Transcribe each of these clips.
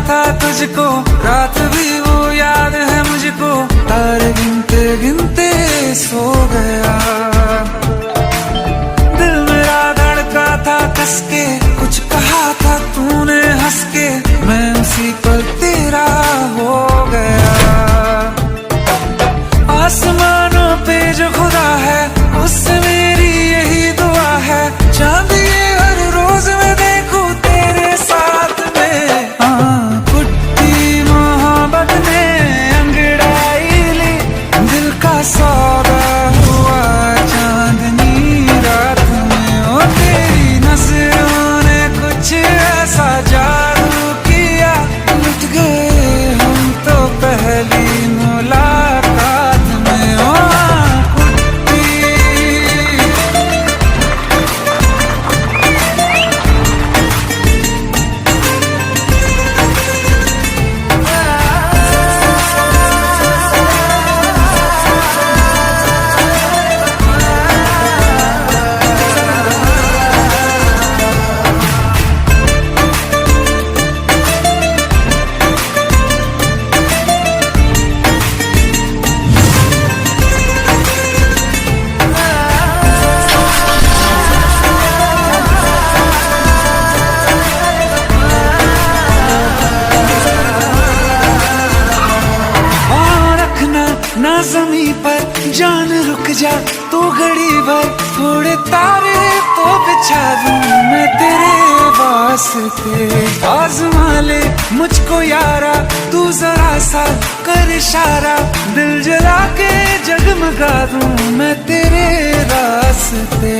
था तुझको, रात भी वो याद है मुझको, तारे गिनते गिनते सो गया। दिल मेरा धड़का था कस के, कुछ कहा था तूने हंस के, मैं उसी पल तेरा हो गया। आसमानों पे जो खुदा है, उससे मेरी यही दुआ है, चांद ये हर रोज मैं देखूं तेरे साथ में। कुट्टी मोहब्बत ने अंगड़ाई ली, दिल का सौदा हुआ चांदनी रात में। ओ तेरी नजरों ने कुछ ऐसा जादू किया, लुट गए हम तो पहली मुलाकात में। ओ ना ज़मीं पर जान रुक जा तू घड़ी भर, थोड़े तारे तो बिछा दूं मैं तेरे वास्ते। आज़मा ले मुझको यारा, तू जरा सा कर इशारा, दिल जला के जगमगा दूं मैं तेरे रास्ते।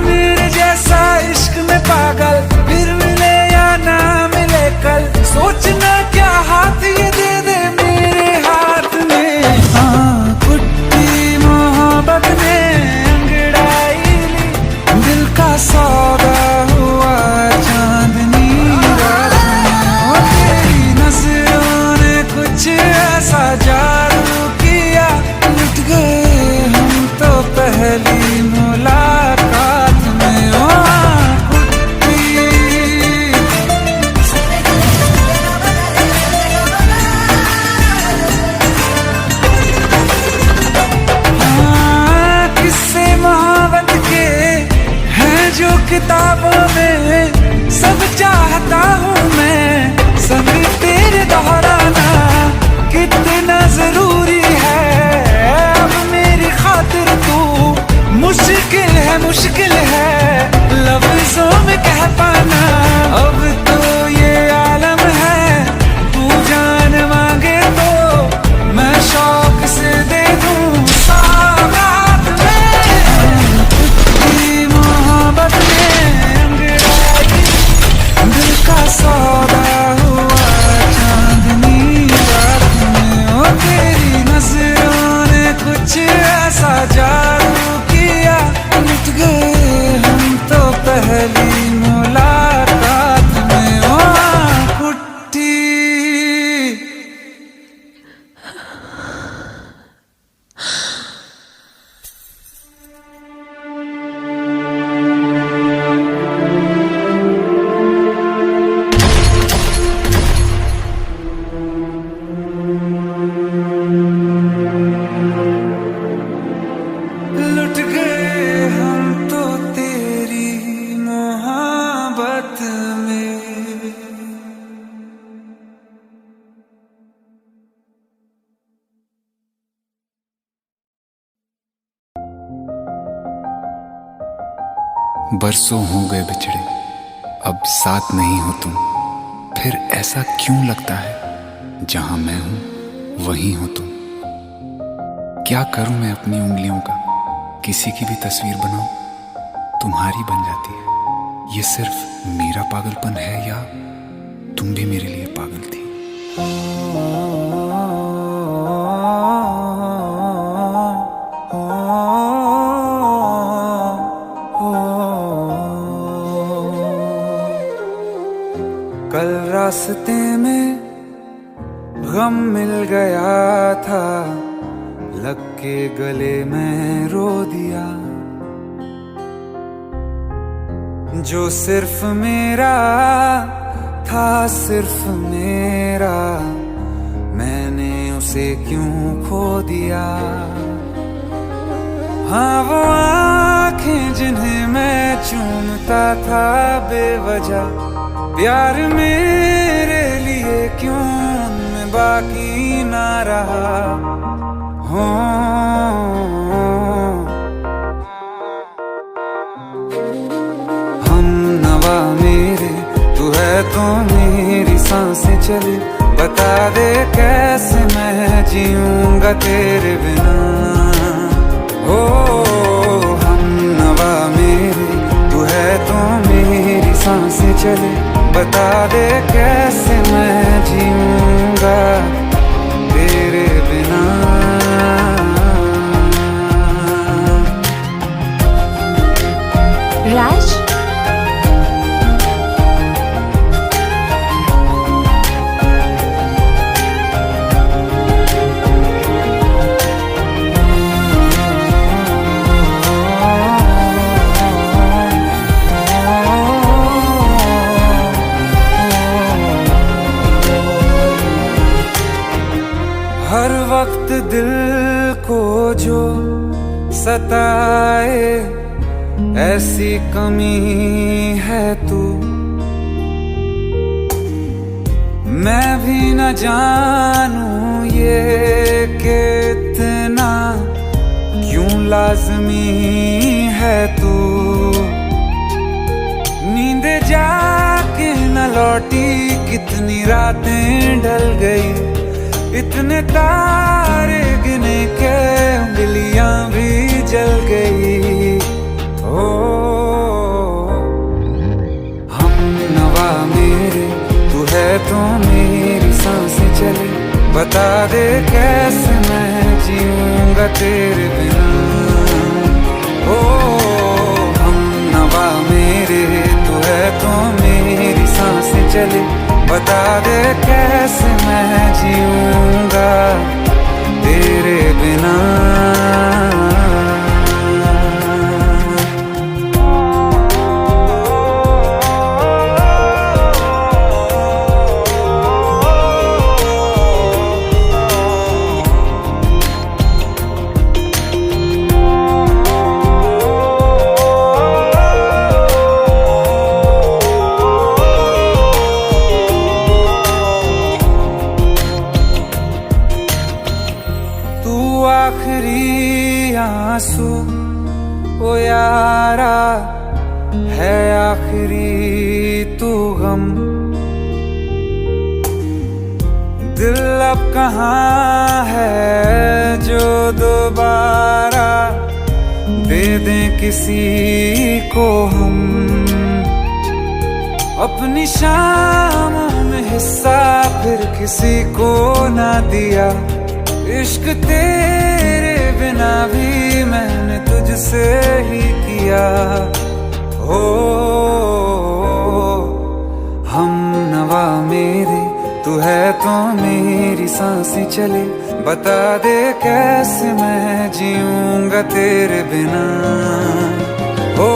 मेरे जैसा इश्क में पागल फिर मिले या ना मिले कल, सोचना क्या हाथ ये दे दे मेरे हाथ में। कुट्टी मोहब्बत ने अंगड़ाई ली, दिल का सौदा हुआ चांदनी रात में। ओ तेरी नजरों ने कुछ ऐसा जादू किया, लुट गए हम तो पहली मुलाकात में। ओ किताबों में सब चाहता हूँ मैं, संग तेरे दोहराना कितना जरूरी है। अब मेरी खातिर तू मुश्किल है लफ्जों में कह पाना। अब तो ये आलम है, तू जान मांगे तो मैं शौक से दे दूँ सौगात में। कुट्टी मोहब्बत का सौदा हुआ चांदनी रात में। ओ तेरी नजरों ने कुछ ऐसा जादू किया, लुट गए हम तो पहली मुलाकात में। ओ कुट्टी बरसों हो गए बिछड़े, अब साथ नहीं हो तुम, फिर ऐसा क्यों लगता है जहां मैं हूं वहीं हो तुम। क्या करूं मैं अपनी उंगलियों का, किसी की भी तस्वीर बनाऊं तुम्हारी बन जाती है। ये सिर्फ मेरा पागलपन है या तुम भी मेरे लिए पागल थी। कल रास्ते में गम मिल गया था, लग के गले में रो दिया। जो सिर्फ मेरा था सिर्फ मेरा, मैंने उसे क्यों खो दिया। हाँ वो आंखें जिन्हें मैं चूमता था बेवजह, प्यार मेरे लिए क्यों उनमें बाकी ना रहा। हो हम नवा मेरे, तू है तो मेरी सांसें चले, बता दे कैसे मैं जीऊंगा तेरे बिना। हो हम नवा मेरे, तू है तो मेरी सांसें चले, बता दे कैसे मैं जीऊंगा तेरे बिना। राज, हर वक्त दिल को जो सताए ऐसी कमी है तू, मैं भी न जानूं ये कि इतना क्यों लाज़मी है तू। नींद जाके न लौटी कितनी रातें ढल गई, इतने तारे गिने के उंगलियां भी जल गई। ओ हम नवा मेरे, तू है तो मेरी सांसें चले, बता दे कैसे मैं जीऊंगा तेरे बिना। ओ हम नवा मेरे, तू है तो मेरी सांसें चले, बता दे कैसे मैं जीऊंगा तेरे बिना। आखिरी आंसू ओ यारा है, आखिरी तू गम। दिल अब कहाँ है जो दोबारा दे दें किसी को हम। अपनी शामों में हिस्सा फिर किसी को ना दिया, इश्क तेरे बिना भी मैंने तुझसे ही किया। हो हम नवा मेरे, तू है तो मेरी सांसें चले, बता दे कैसे मैं जीऊंगा तेरे बिना। ओ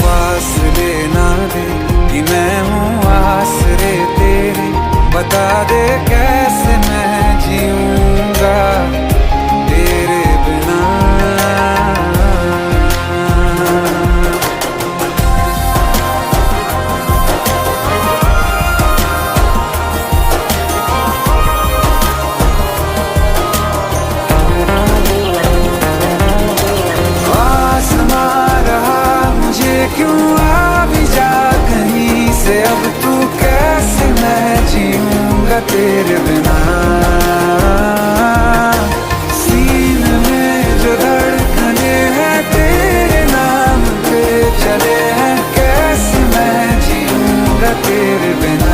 फासले ना दे कि मैं हूँ आसरे तेरे, बता दे कैसे मैं जीऊंगा तेरे बिना। आसमां रहा मुझे क्यों आ भी जा कहीं से, अब तू कैसे मैं जीऊंगा तेरे बिना। सीने में जो धड़कने हैं तेरे नाम पे चले हैं, कैसे मैं जीऊंगा तेरे बिना।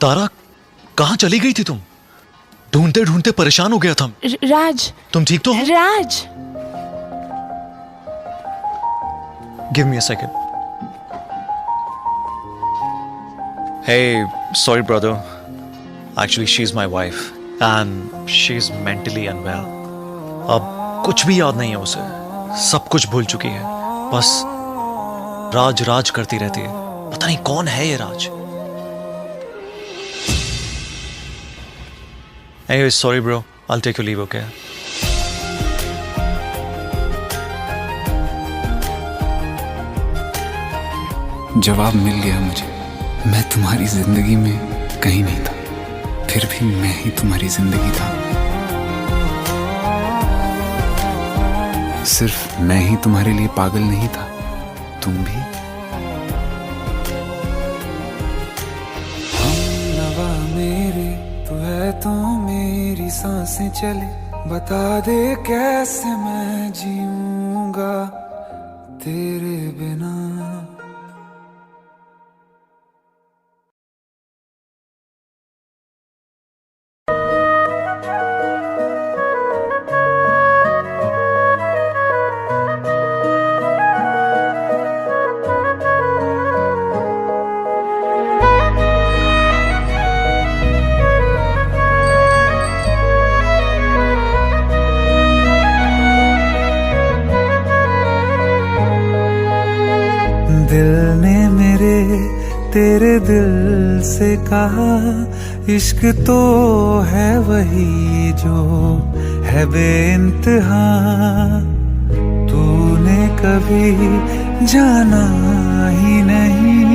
तारा, कहाँ चली गई थी तुम? ढूंढते ढूंढते परेशान हो गया था। राज, तुम ठीक तो हो? राज, Give me a second. Hey, sorry brother. Actually, she's my wife and she's mentally unwell. अब कुछ भी याद नहीं है उसे, सब कुछ भूल चुकी है। बस राज राज करती रहती है। पता नहीं कौन है ये राज। Anyway, sorry bro, I'll take your leave, okay? जवाब मिल गया मुझे। मैं तुम्हारी जिंदगी में कहीं नहीं था, फिर भी मैं ही तुम्हारी जिंदगी था। सिर्फ मैं ही तुम्हारे लिए पागल नहीं था, तुम भी। हमनवा मेरे तू है तो मेरी सांसें चले, बता दे कैसे मैं जीऊंगा तेरे बिना। दिल ने मेरे तेरे दिल से कहा, इश्क तो है वही जो है बेइंतहा। तूने कभी जाना ही नहीं,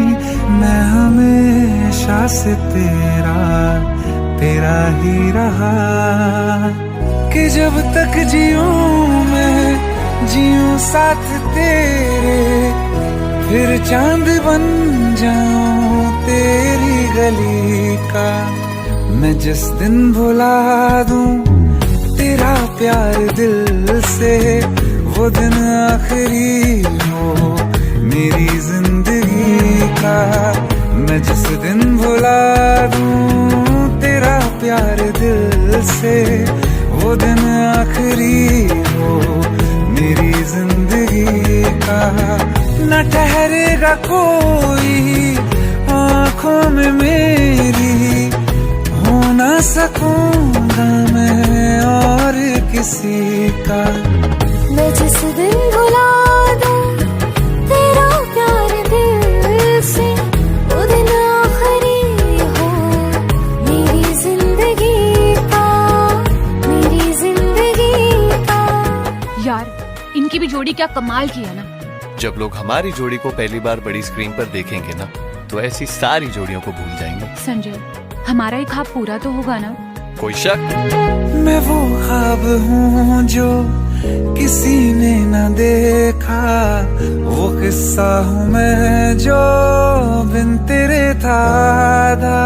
मैं हमेशा से तेरा ही रहा। कि जब तक जीऊं मैं जीऊं साथ तेरे, फिर चांद बन जाऊं तेरी गली का। मैं जिस दिन भुला दूं तेरा प्यार दिल से, वो दिन आखिरी हो मेरी जिंदगी का। मैं जिस दिन भुला दूं तेरा प्यार दिल से, वो दिन आखिरी हो मेरी जिंदगी का। न ठहरेगा कोई आँखों में मेरी, हो ना सकूंगा मैं और किसी का। मैं जिस दिन भुला दूं तेरा प्यार दिल से, वो दिन आखिरी हो मेरी जिंदगी का, मेरी जिंदगी का। यार इनकी भी जोड़ी क्या कमाल की है ना। जब लोग हमारी जोड़ी को पहली बार बड़ी स्क्रीन पर देखेंगे ना, तो ऐसी सारी जोड़ियों को भूल जाएंगे। संजय, हमारा ही ख्वाब पूरा तो होगा ना? कोई शक? मैं वो ख्वाब हूँ जो किसी ने न देखा, वो किस्सा हूँ मैं जो बिन तेरे था आधा।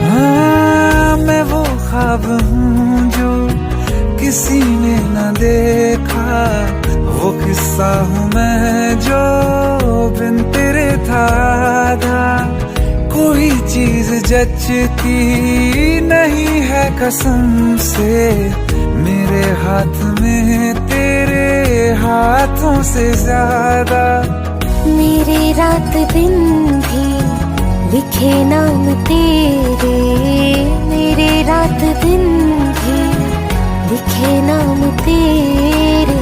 हाँ, मैं वो ख्वाब हूँ जो किसी ने न देखा, वो किस्सा हूँ मैं जो बिन तेरे था आधा। कोई चीज जचती नहीं है कसम से, मेरे हाथ में तेरे हाथों से ज्यादा। मेरे रात दिन भी लिखे नाम तेरे, मेरे रात दिन भी लिखे नाम तेरे।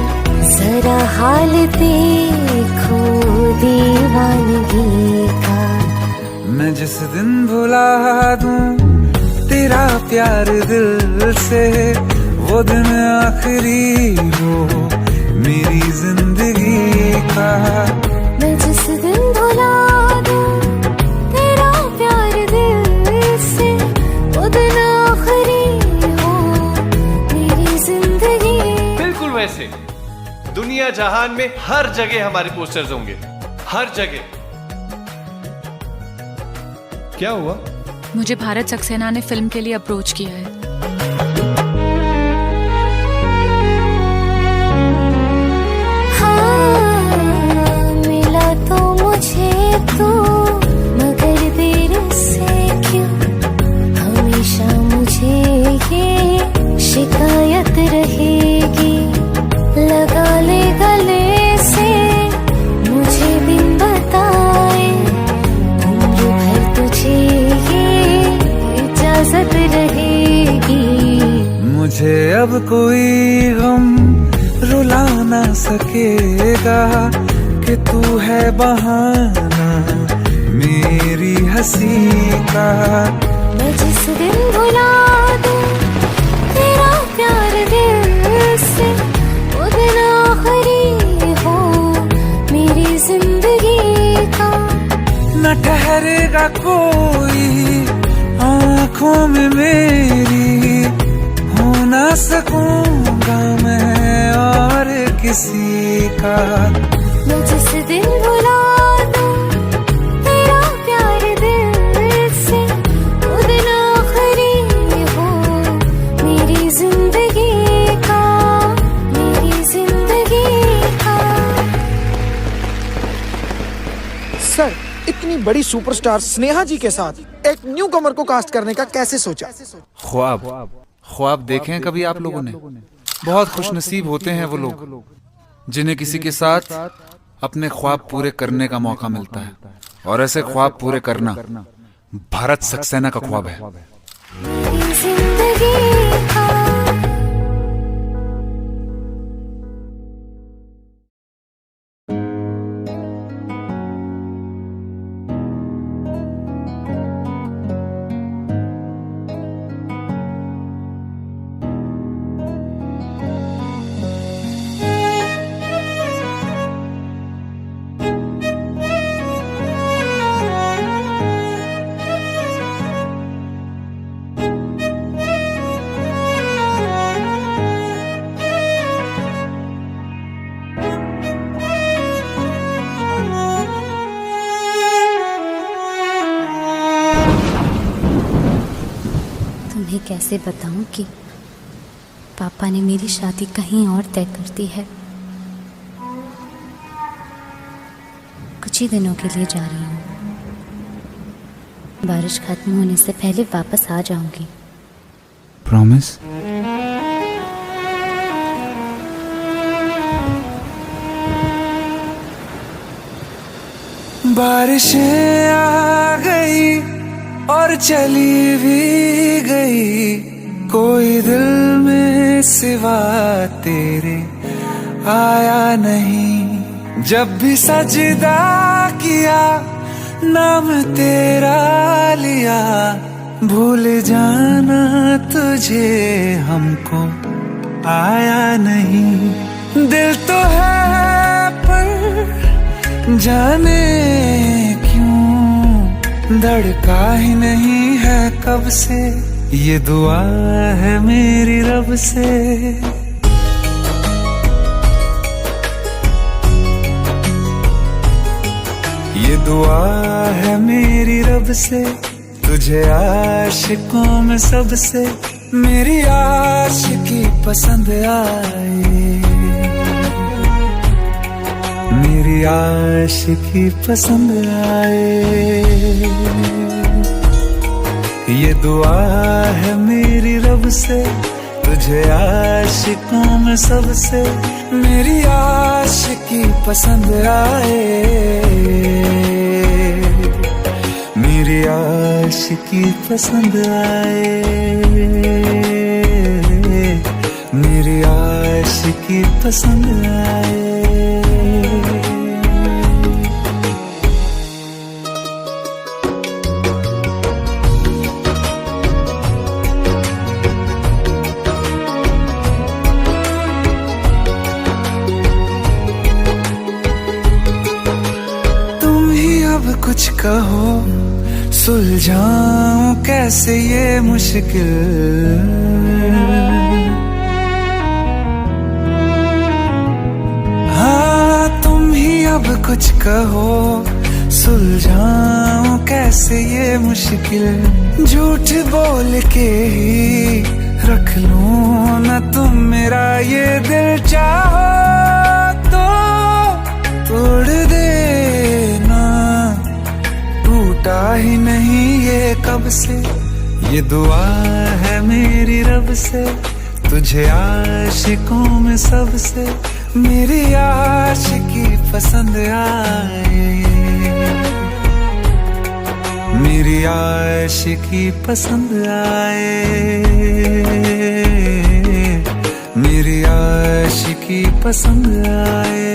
जरा हाल देखो दीवानगी का। मैं जिस दिन भुला दूं तेरा प्यार दिल से, वो दिन आखिरी हो मेरी जिंदगी का। मैं जिस दिन भुला दूं तेरा प्यार दिल से, वो दिन आखिरी हो मेरी जिंदगी। बिल्कुल वैसे दुनिया जहान में हर जगह हमारे पोस्टर्स होंगे, हर जगह। क्या हुआ? मुझे भारत सक्सेना ने फिल्म के लिए अप्रोच किया है। हाँ, मिला तो मुझे तो, मगर देर से क्यों हमेशा मुझे ये शिकायत रहेगी। लगा ले गले से मुझे बिन बताए, उम्र भर तुझे ये इजाजत रहेगी। मुझे अब कोई गम रुला ना सकेगा कि तू है बहाना मेरी हंसी का। मैं जिस दिन भुला दूं तेरा प्यार दिल से, वो दिन आखिरी हो मेरी जिंदगी का। न ठहरेगा कोई आंखों में मेरी, हो ना सकूंगा मैं और किसी का। मैं जिस दिन भुला दूं तेरा प्यार दिल से, वो दिन आखिरी हो मेरी जिंदगी का, मेरी जिंदगी का। सर, इतनी बड़ी सुपरस्टार स्नेहा जी के साथ एक न्यू कमर को कास्ट करने का कैसे सोचा? ख्वाब देखे हैं कभी आप लोगों ने? बहुत खुशनसीब होते हैं वो लोग जिन्हें किसी के साथ अपने ख्वाब पूरे करने का मौका मिलता है, और ऐसे ख्वाब पूरे करना भारत सक्सेना का ख्वाब है। मेरी जिंदगी का। तुम्हें कैसे बताऊं कि पापा ने मेरी शादी कहीं और तय कर दी है। कुछ ही दिनों के लिए जा रही हूँ, बारिश खत्म होने से पहले वापस आ जाऊंगी। प्रॉमिस? बारिशें आ गई और चली भी गई, कोई दिल में सिवा तेरे आया नहीं। जब भी सजदा किया नाम तेरा लिया, भूल जाना तुझे हमको आया नहीं। दिल तो है पर जाने क्यों धड़का ही नहीं है कब से, ये दुआ है मेरी रब से। ये दुआ है मेरी रब से, तुझे आशिकों में सबसे मेरी आशिकी पसंद आए, मेरी आशिकी पसंद आए। ये दुआ है मेरी रब से, तुझे आशिकों में सबसे मेरी आशिकी पसंद आए, मेरी आशिकी पसंद आए, मेरी आशिकी पसंद आए। कुछ कहो सुलझाऊं कैसे ये मुश्किल, हाँ तुम ही अब कुछ कहो सुलझाऊं कैसे ये मुश्किल। झूठ बोल के ही रख लूं न तुम मेरा ये दिल, चाहो तो तोड़ देना, टूटा ही नहीं ये कब से। ये दुआ है मेरी रब से, तुझे आशिकों में सबसे मेरी आशिकी पसंद आए, मेरी आशिकी पसंद आए, मेरी आशिकी पसंद आए।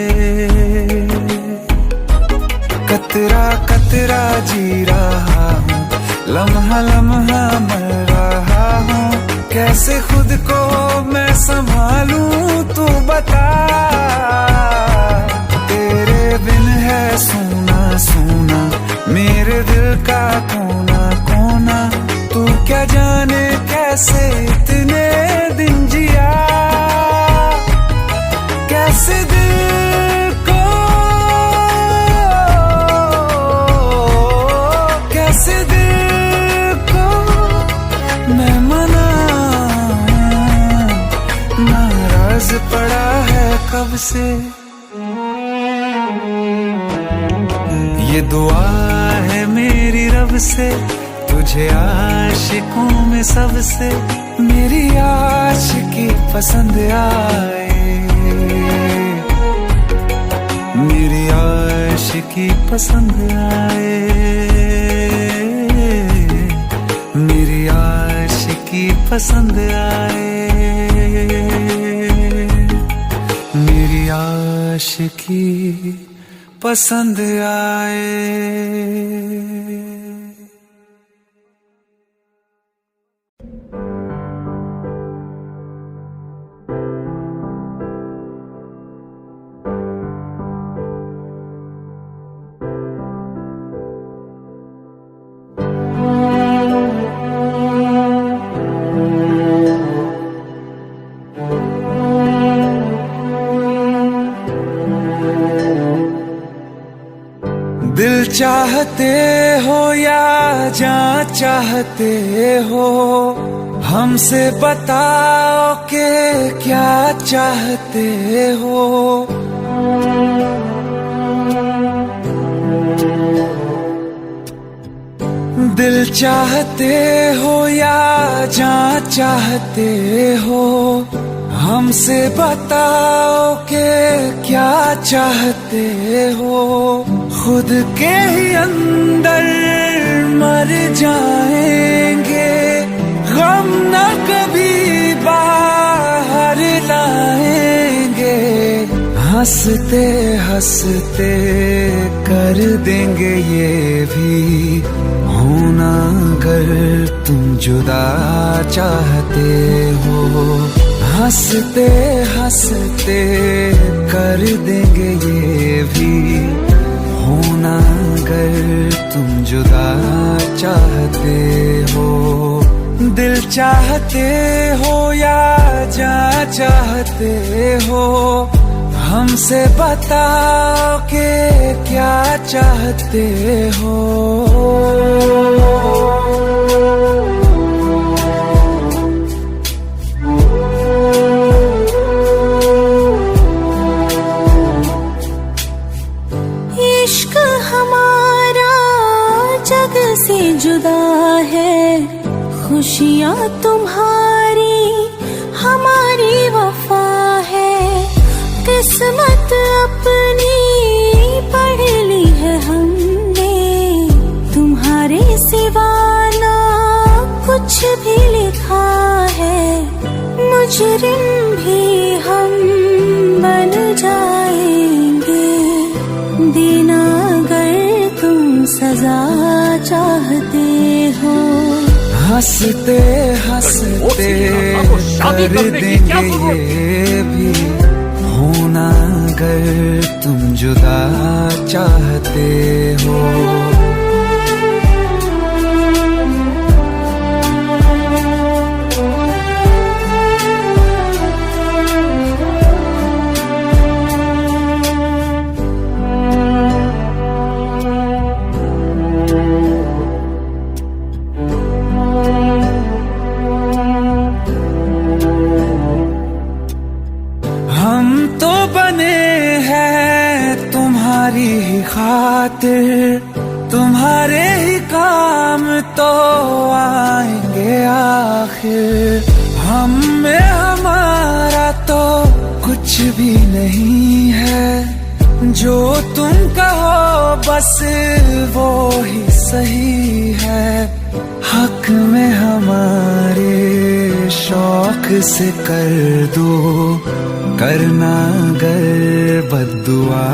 कतरा कतरा जी रहा हूँ, लम्हा लम्हा मर रहा हूँ, कैसे खुद को मैं संभालूं तू बता। तेरे बिन है सोना सोना मेरे दिल का कोना कोना, तू क्या जाने कैसे इतने दिन जिया, कैसे दिल को, कैसे दिल को मैं मनाऊं, नाराज पड़ा है कब से। ये दुआ है मेरी रब से, तुझे आशिकों में सबसे मेरी आशिकी पसंद आए, मेरी आशिकी पसंद आए, मेरी आशिकी पसंद आए, मेरी आशिकी पसंद आए। दिल चाहते हो या जान चाहते हो, हमसे बताओ कि क्या चाहते हो। दिल चाहते हो या जान चाहते हो, हमसे बताओ कि क्या चाहते हो। खुद के ही अंदर मर जाएंगे, गम न कभी बाहर लाएंगे, हंसते हंसते कर देंगे ये भी होना अगर तुम जुदा चाहते हो। हंसते हंसते कर देंगे ये भी होना अगर तुम जुदा चाहते हो। दिल चाहते हो या जान चाहते हो, हमसे बताओ कि क्या चाहते हो। इश्क हमारा जग से जुदा है, खुशियाँ तुम्हारी हमारी वफा है। किस्मत अपनी पढ़ ली है हमने, तुम्हारे सिवा ना कुछ भी लिखा है। मुजरिम भी हम बन जाएंगे, देना अगर तुम सजा चाहते हो। हंसते हंसते कर देंगे ये भी होना अगर तुम जुदा चाहते हो। हम तो बने हैं तुम्हारी ही खातिर, तुम्हारे ही काम तो आएंगे आखिर। हम में हमारा तो कुछ भी नहीं है, जो तुम कहो बस वो ही सही है, हक में हमारे शौक से कर दो, करना अगर बद्दुआ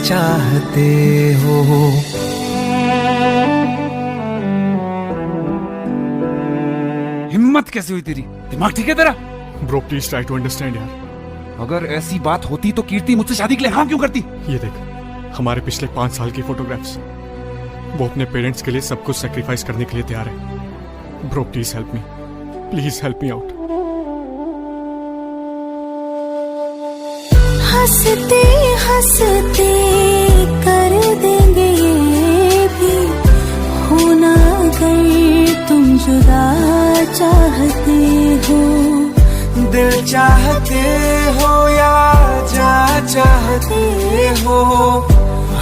चाहते हो। हिम्मत कैसे हुई तेरी? दिमाग ठीक है तेरा? Bro please try to understand यार। अगर ऐसी बात होती तो कीर्ति मुझसे शादी के लिए हाँ क्यों करती? ये देख, हमारे पिछले 5 साल की फोटोग्राफ्स, वो अपने पेरेंट्स के लिए सब कुछ सेक्रीफाइस करने के लिए तैयार है। Bro please help me, please help me out. हंसते हंसते कर देंगे ये भी, होना अगर तुम जुदा चाहते हो। दिल चाहते हो या जा चाहते हो,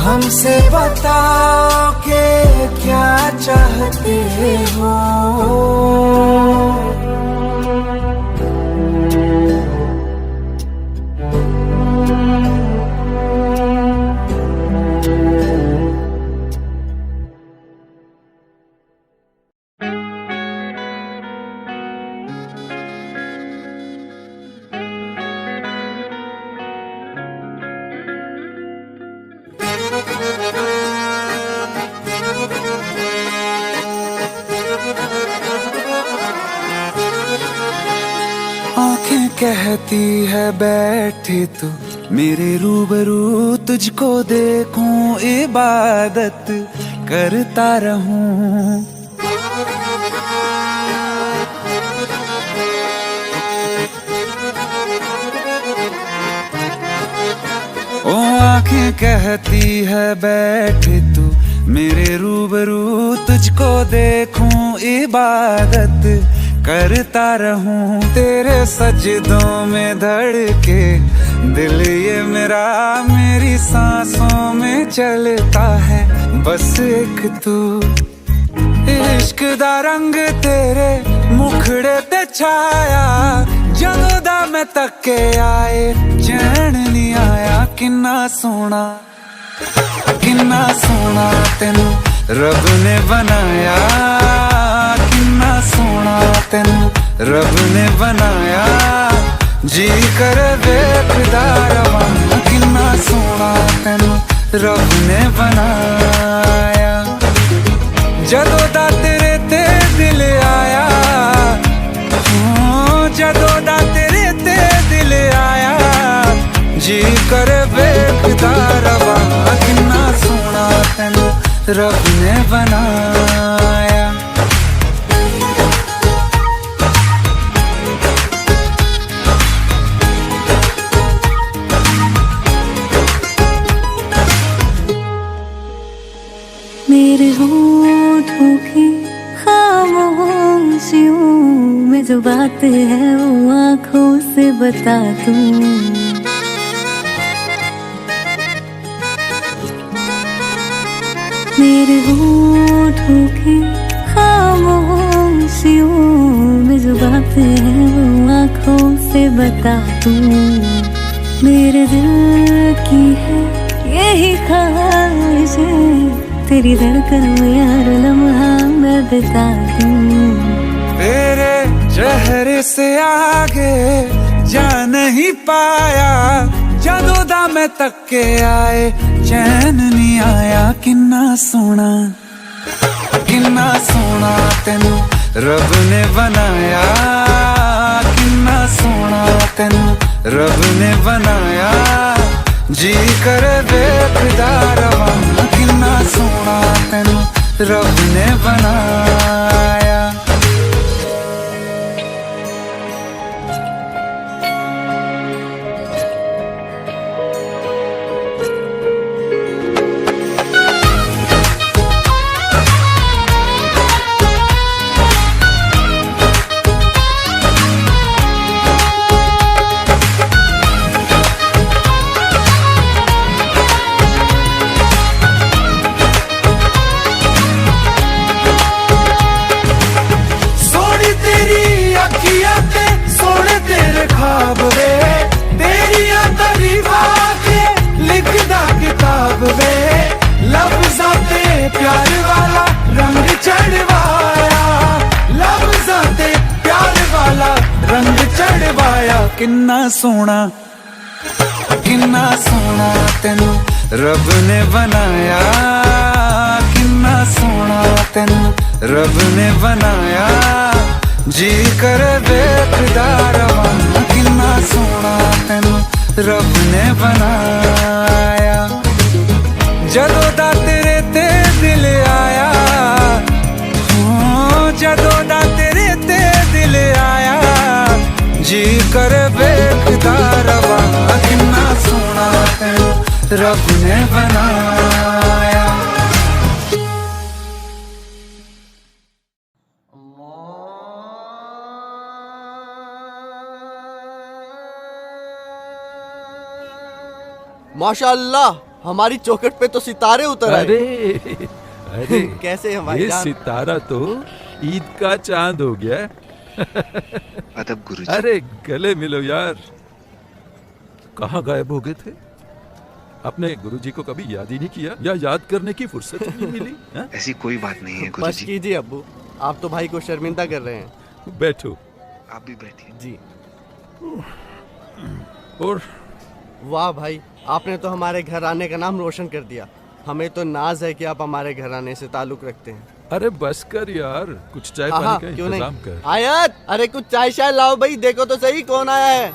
हमसे बताओ कि क्या चाहते हो। आंखें कहती है बैठे तो मेरे रूबरू, तुझको देखूं इबादत करता रहूं। ओ आंखें कहती है बैठे तो मेरे रूबरू, तुझको देखूं इबादत करता रहूं। तेरे सजदों में धड़के दिल ये मेरा, मेरी सांसों में चलता है बस एक तू। इश्क दा रंग तेरे मुखड़े ते छाया, जदों दा मैं तके आए चैन नहीं आया। किन्ना सोना तेनू रब ने बनाया, किन्ना सोना तेनू रब ने बनाया। जी कर वेखदा रवां, किन्ना सोना तेनू रब ने बनाया। जदों दा तेरे ते दिल आया, जदों दा तेरे ते दिल आया। जी कर वेखदा रवां, किन्ना सोना तेनू रब ने बनाया। मेरे होठों की खामोशियों में जो बात है वो आँखों से बता दूं। मेरे होठों की खामोशियों में जो बात है वो आँखों से बता दूं। मेरे दिल की है यही ख्वाहिश है, तेरी धड़कन में हर लम्हा मैं बिता दूं। तेरे चेहरे से आगे जा नहीं पाया, जदों दा मैं तके आए चैन नहीं आया। किन्ना सोना तेनू रब ने बनाया, किन्ना सोना तेनू रब ने बनाया। जी कर वेखदा रवां, किन्ना सोना तेनू रब ने बनाया। किन्ना सोना तेनू रब ने बनाया, किन्ना सोना तेनू रब ने बनाया, जी कर देखदा रवां, किन्ना सोना तेनू रब ने बनाया। जदों दा तेरे ते दिल आया, जदों दा तेरे ते दिल आया, जी कर देखदा रवां, किन्ना सोना तेनू रब ने बनाया। माशाअल्लाह, हमारी चौखट पे तो सितारे उतर आए। अरे कैसे हैं भाई ये जान? सितारा तो ईद का चांद हो गया। अदब गुरुजी। अरे गले मिलो यार। कहाँ गायब हो गए थे? अपने गुरुजी को कभी याद ही नहीं किया या याद करने की फुर्सत ही नहीं मिली? ऐसी कोई बात नहीं है बस गुरुजी। कीजिए अब्बू, आप तो भाई को शर्मिंदा कर रहे हैं। बैठो। आप भी बैठिए। जी। और वाह भाई, आपने तो हमारे घर आने का नाम रोशन कर दिया। हमें तो नाज है कि आप हमारे घर आने से ताल्लुक रखते हैं। अरे बस कर यार, कुछ चाय पानी का क्यों इंतजाम नहीं? कर। आयत, अरे कुछ चाय शाय लाओ भाई, देखो तो सही कौन आया है।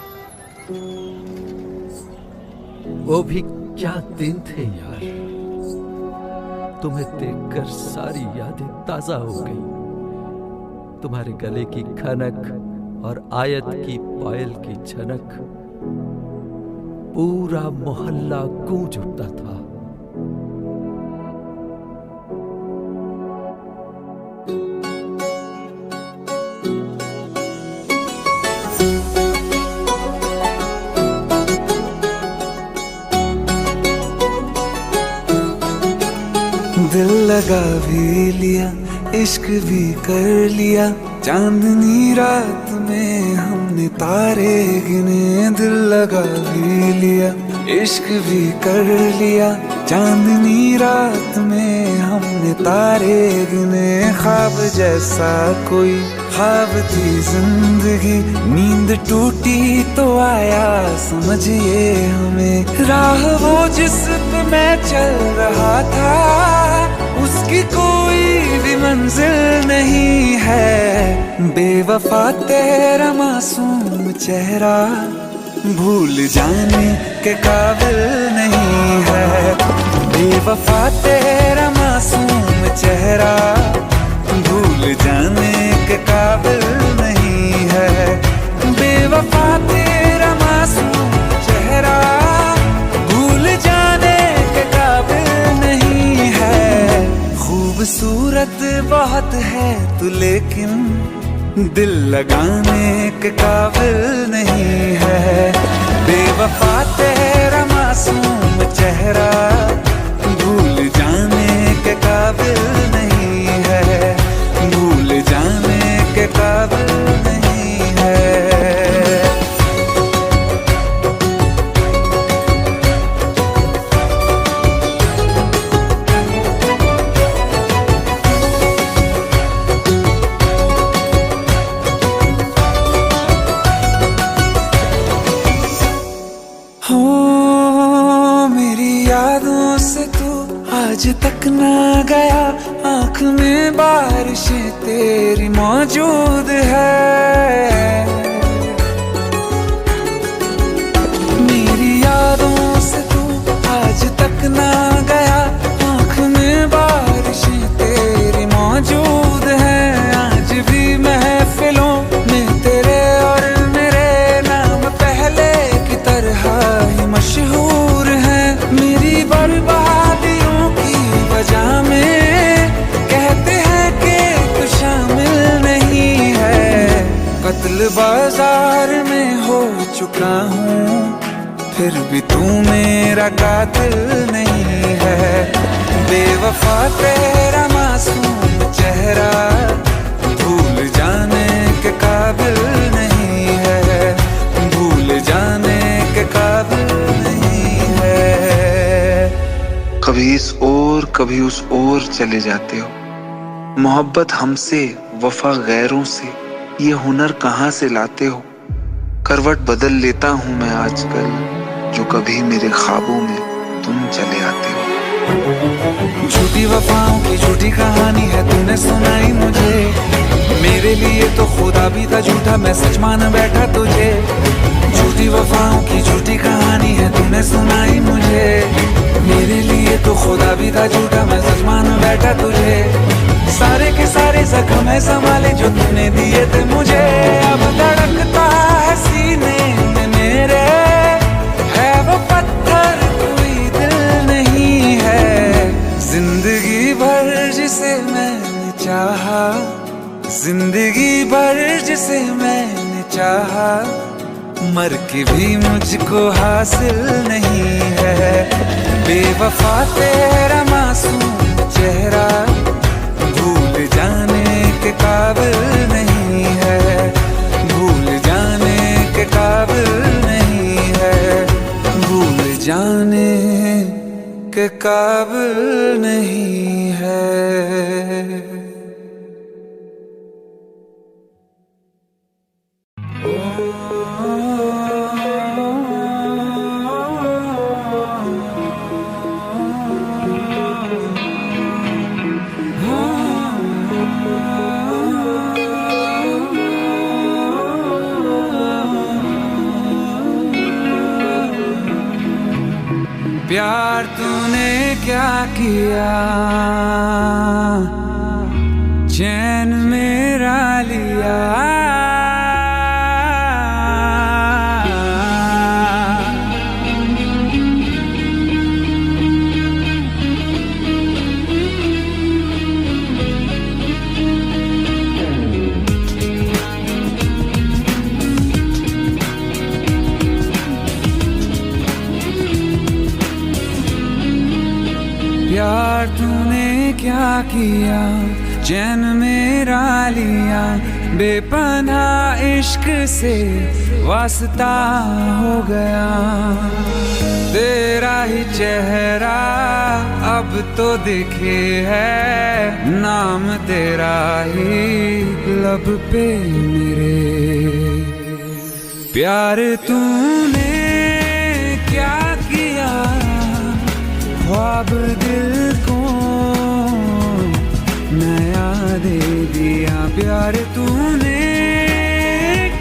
वो भी क्या दिन थे यार, तुम्हें देखकर सारी यादें ताजा हो गई। तुम्हारे गले की खनक और आयत की पायल की झनक, पूरा मोहल्ला गूंज उठता था। दिल लगा भी लिया, इश्क भी कर लिया, चांदनी रात में हमने तारे गिने। दिल लगा भी लिया, इश्क भी कर लिया, चांदनी रात में हमने तारे गिने। ख्वाब जैसा कोई ख्वाब थी जिंदगी, नींद टूटी तो आया समझिए हमें। राह वो जिस पे मैं चल रहा था, उसकी कोई भी मंजिल नहीं है। बेवफा तेरा मासूम चेहरा भूल जाने के काबिल नहीं है। बेवफा तेरा मासूम चेहरा भूल जाने के काबिल नहीं है। बेवफा तेरा मासूम चेहरा भूल जाने के काबिल नहीं है। खूबसूरत बहुत है तू लेकिन दिल लगाने के काबिल नहीं है। बेवफा तेरा मासूम चेहरा भूल जाने के काबिल नहीं है। भूल जाने के काबिल नहीं है। यादों से तू आज तक ना गया, आँख में बारिशें तेरी मौजूद है। मेरी यादों से तू आज तक ना गया, आँख में बारिशें तेरी मौजूद है। आज भी महफिलों में तेरे और मेरे नाम पहले की तरह ही मशहूर है। मेरी बर्बादियों की वजह में कहते हैं कि तू शामिल नहीं है। कत्ल बाजार में हो चुका हूँ, फिर भी तू मेरा कातिल नहीं है। बेवफा तेरा मासूम चेहरा भूल जाने के काबिल नहीं है। भूल जाने के काबिल नहीं है। कभी इस ओर कभी उस ओर चले जाते हो। मोहब्बत हमसे, वफा गैरों से, ये हुनर कहाँ से लाते हो? करवट बदल लेता हूँ मैं आजकल, जो कभी मेरे ख्वाबों में तुम चले आते हो। झूठी वफाओं की झूठी कहानी है तूने सुनाई मुझे, मेरे लिए तो खुदा भी था झूठा, मैं सच मान बैठा तुझे। झूठी वफाओं की झूठी कहानी है तूने सुनाई मुझे, मेरे लिए तो खुदा भी था झूठा, मैं सच मान बैठा तुझे। सारे के सारे जख्म है संभाले जो तूने दिए थे मुझे, अब धड़कता है सीने में मेरे, है वो पत्थर कोई दिल नहीं है। जिंदगी भर जिसे मैंने चाहा, जिंदगी भर जिसे मैंने चाहा, मर के भी मुझको हासिल नहीं है। बेवफा तेरा मासूम चेहरा भूल जाने के काबिल नहीं है, भूल जाने के काबिल नहीं है, भूल जाने के काबिल नहीं है। प्यार तूने क्या किया, चैन मेरा लिया, प्यार तूने क्या किया, चैन मेरा लिया, बेपनाह इश्क से वास्ता हो गया। तेरा ही चेहरा अब तो दिखे है, नाम तेरा ही लब पे मेरे। प्यार तूने क्या किया, ख्वाब दिल को नया दे दिया। प्यार तूने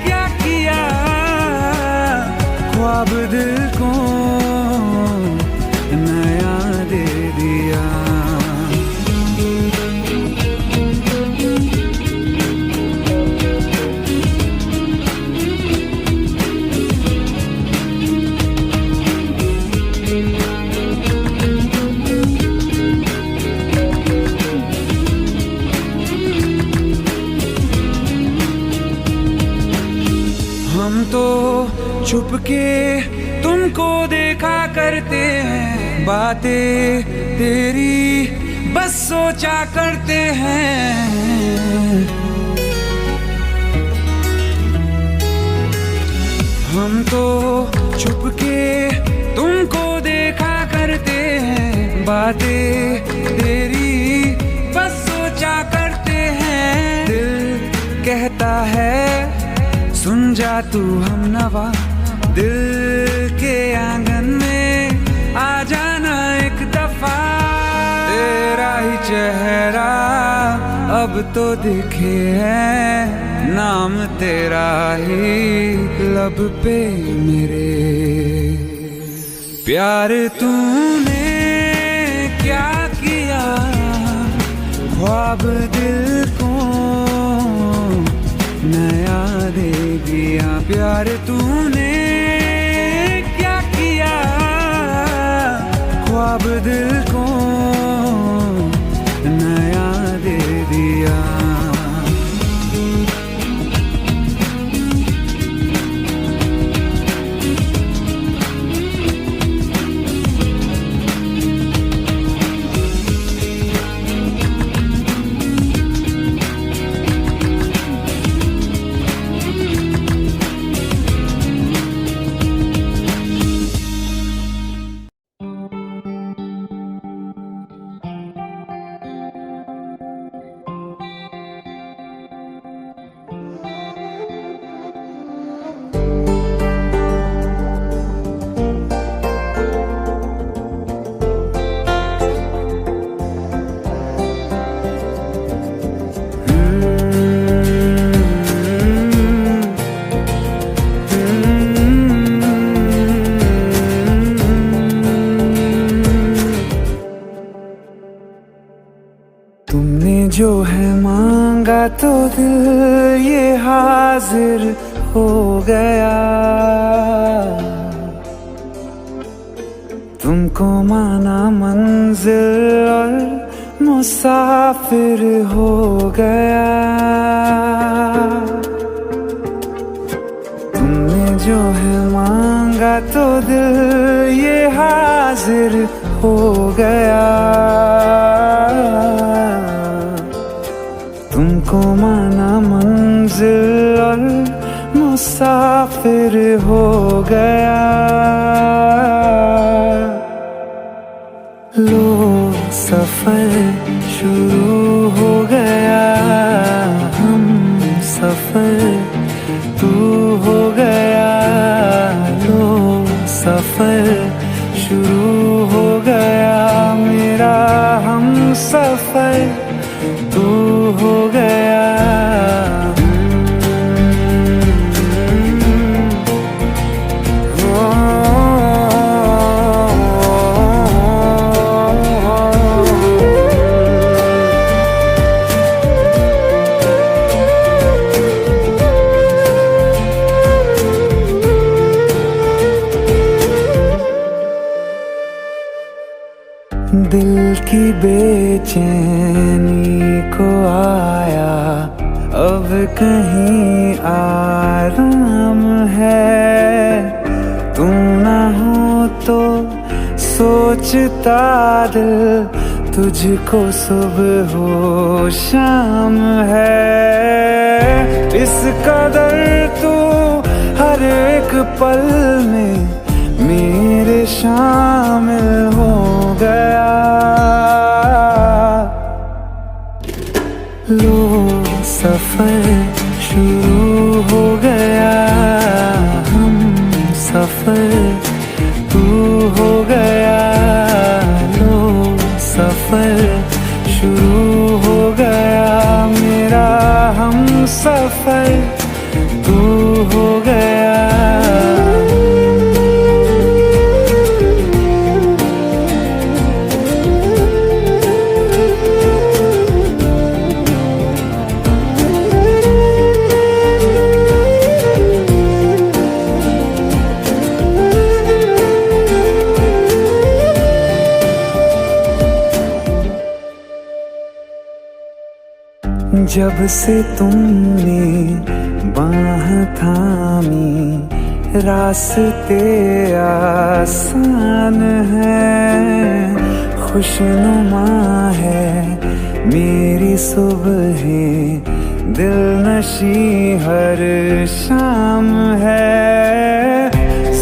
क्या किया, ख्वाब दिल को नया दे दिया। हम तो छुपके तुमको देखा करते हैं, बातें तेरी बस सोचा करते हैं। हम तो छुपके तुमको देखा करते हैं, बातें तेरी बस सोचा करते हैं। दिल कहता है सुन जा तू हमनवा, दिल के आंगन में आ जाना एक दफा। तेरा ही चेहरा अब तो दिखे है, नाम तेरा ही लब पे मेरे। प्यार तूने क्या किया, ख्वाब दिल को नया दे दिया। प्यार तूने क्या किया, ख्वाब दिल को नया दे दिया। तो दिल ये हाजिर हो गया, तुमको माना मंजिल और मुसाफिर हो गया। तुमने जो है मांगा तो दिल ये हाजिर हो गया, तुमको माना मंजिल और मुसाफिर हो गया। लो सफर शुरू हो गया, हम सफर तू हो गया। लो सफर शुरू हो गया, मेरा हम सफर तू हो गया। दिल की बेचैनी को आया अब कहीं आराम है। तू ना हो तो सोचता दिल तुझको सुबह हो शाम है। इस कदर तू हर एक पल में मेरे शामिल हो गया। लो सफर शुरू हो गया, हम सफर तू हो गया। लो सफर शुरू हो गया, मेरा हम सफर तू हो गया। जब से तुमने बाह थामी रास्ते आसान है। खुशनुमा है मेरी सुबह, दिल नशी हर शाम है।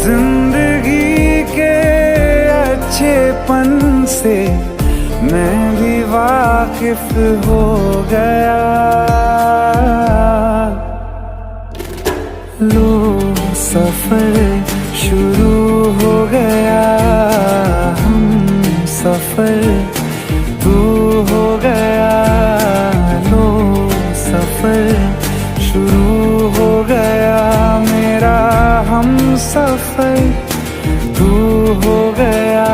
जिंदगी के अच्छेपन से मैं भी वाकिफ हो गया। लो सफर शुरू हो गया, हम सफर तू हो गया। लो सफर शुरू हो गया, मेरा हम सफर तू हो गया।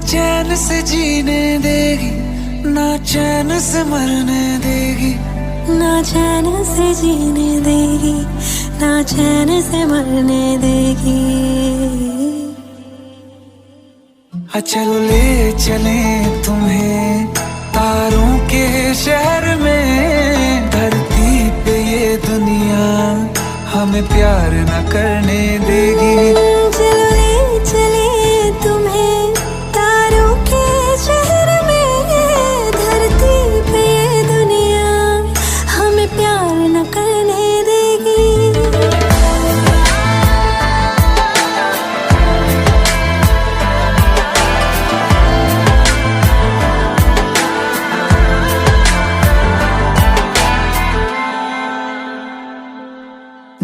चैन से जीने देगी, ना चैन से मरने देगी। ना चैन से जीने देगी, ना चैन से मरने देगी। चलो ले चले तुम्हें तारों के शहर में, धरती पे ये दुनिया हमें प्यार न करने देगी। चलो ले चले तुम्हें तारों के शहर में, धरती पे ये दुनिया हमें प्यार न करने देगी।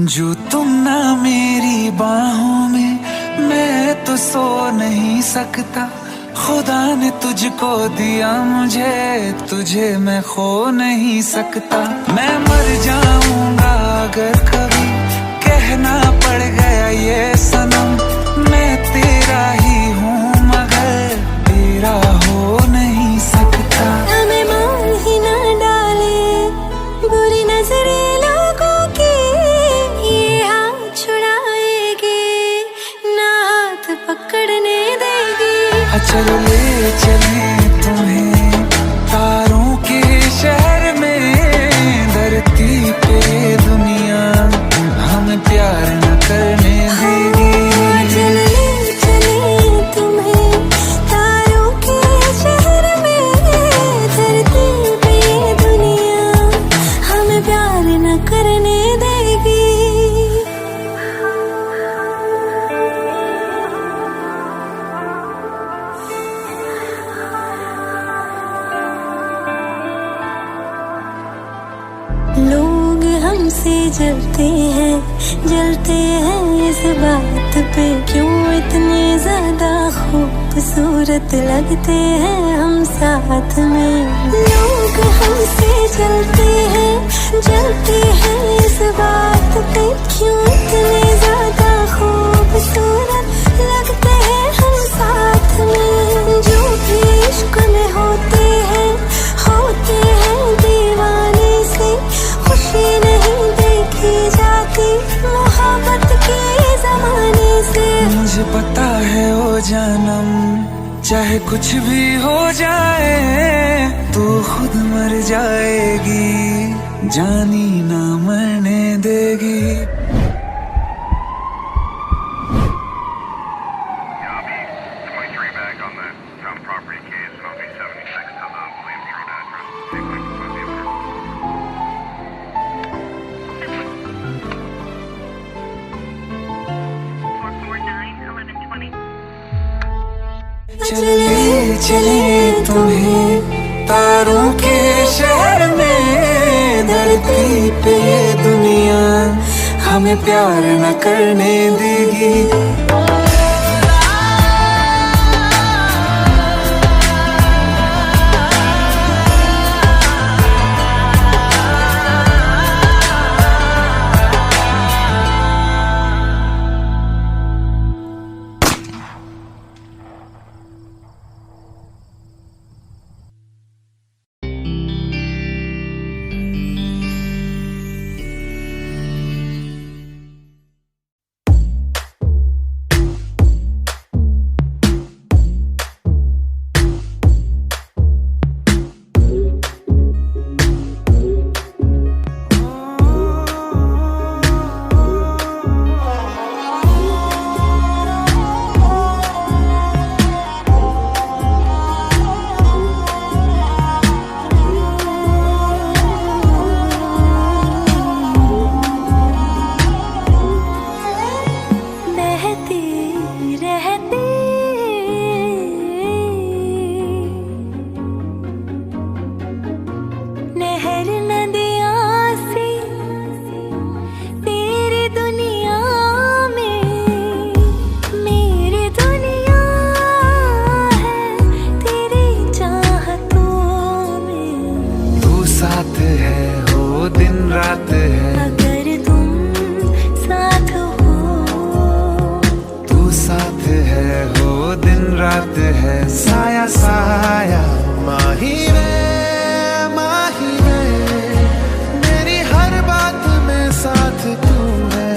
जो तुम ना मेरी बाहों में, मैं तो सो नहीं सकता। खुदा ने तुझको दिया मुझे, तुझे मैं खो नहीं सकता। मैं मर जाऊंगा अगर कभी कहना पड़ गया ये सनम, मैं तेरा ही हूँ मगर तेरा हो नहीं सकता। हमें मार ही ना डाले बुरी नजरें लोगों की, ये हाथ छुड़ाएगी ना हाथ पकड़ने देगी। चलो ले चले तुम्हें तारों के शहर में, धरती पे दुनिया हमें प्यार न करने देगी। चलो ले चले तुम्हें तारों के शहर में, धरती पे दुनिया हमें प्यार न करने देगी। लोग हमसे जलते हैं इस बात पे, क्यों इतने ज्यादा खूबसूरत लगते हैं हम साथ में। लोग हमसे जलते हैं इस बात पे, क्यों इतने ज्यादा खूबसूरत लगते हैं हम साथ में। जो भी इश्क में होते हैं दीवाने से, खुशी नहीं देखी जाती मोहब्बत के जमाने से। मुझे पता है ओ जानम, चाहे कुछ भी हो जाए तू खुद मर जाएगी, जानी ना मरने देगी। चले चले तुम्हें तारों के शहर में, धरती पे ये दुनिया हमें प्यार न करने देगी। रात है साया साया माही वे मेरी हर बात में साथ तू है।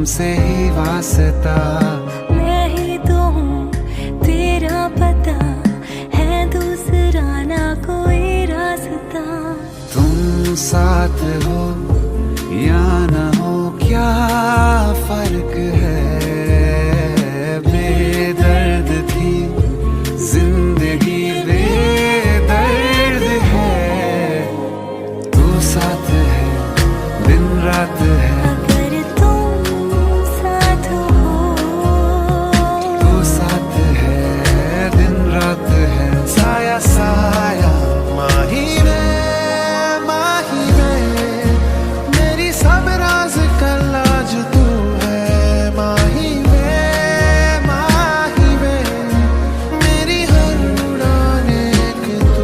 तुमसे ही वास्ता। मैं ही तो हूँ तेरा पता, है दूसरा ना कोई रास्ता। तुम साथ हो या न हो क्या फर्क है, बेदर्द थी जिंदगी बेदर्द है। तू साथ है दिन रात है, अगर तुम साथ हो, तू साथ है दिन रात है। साया साया माही में मेरी सब राज का लाज तू है। माही में मेरी हर उड़ान एक तू।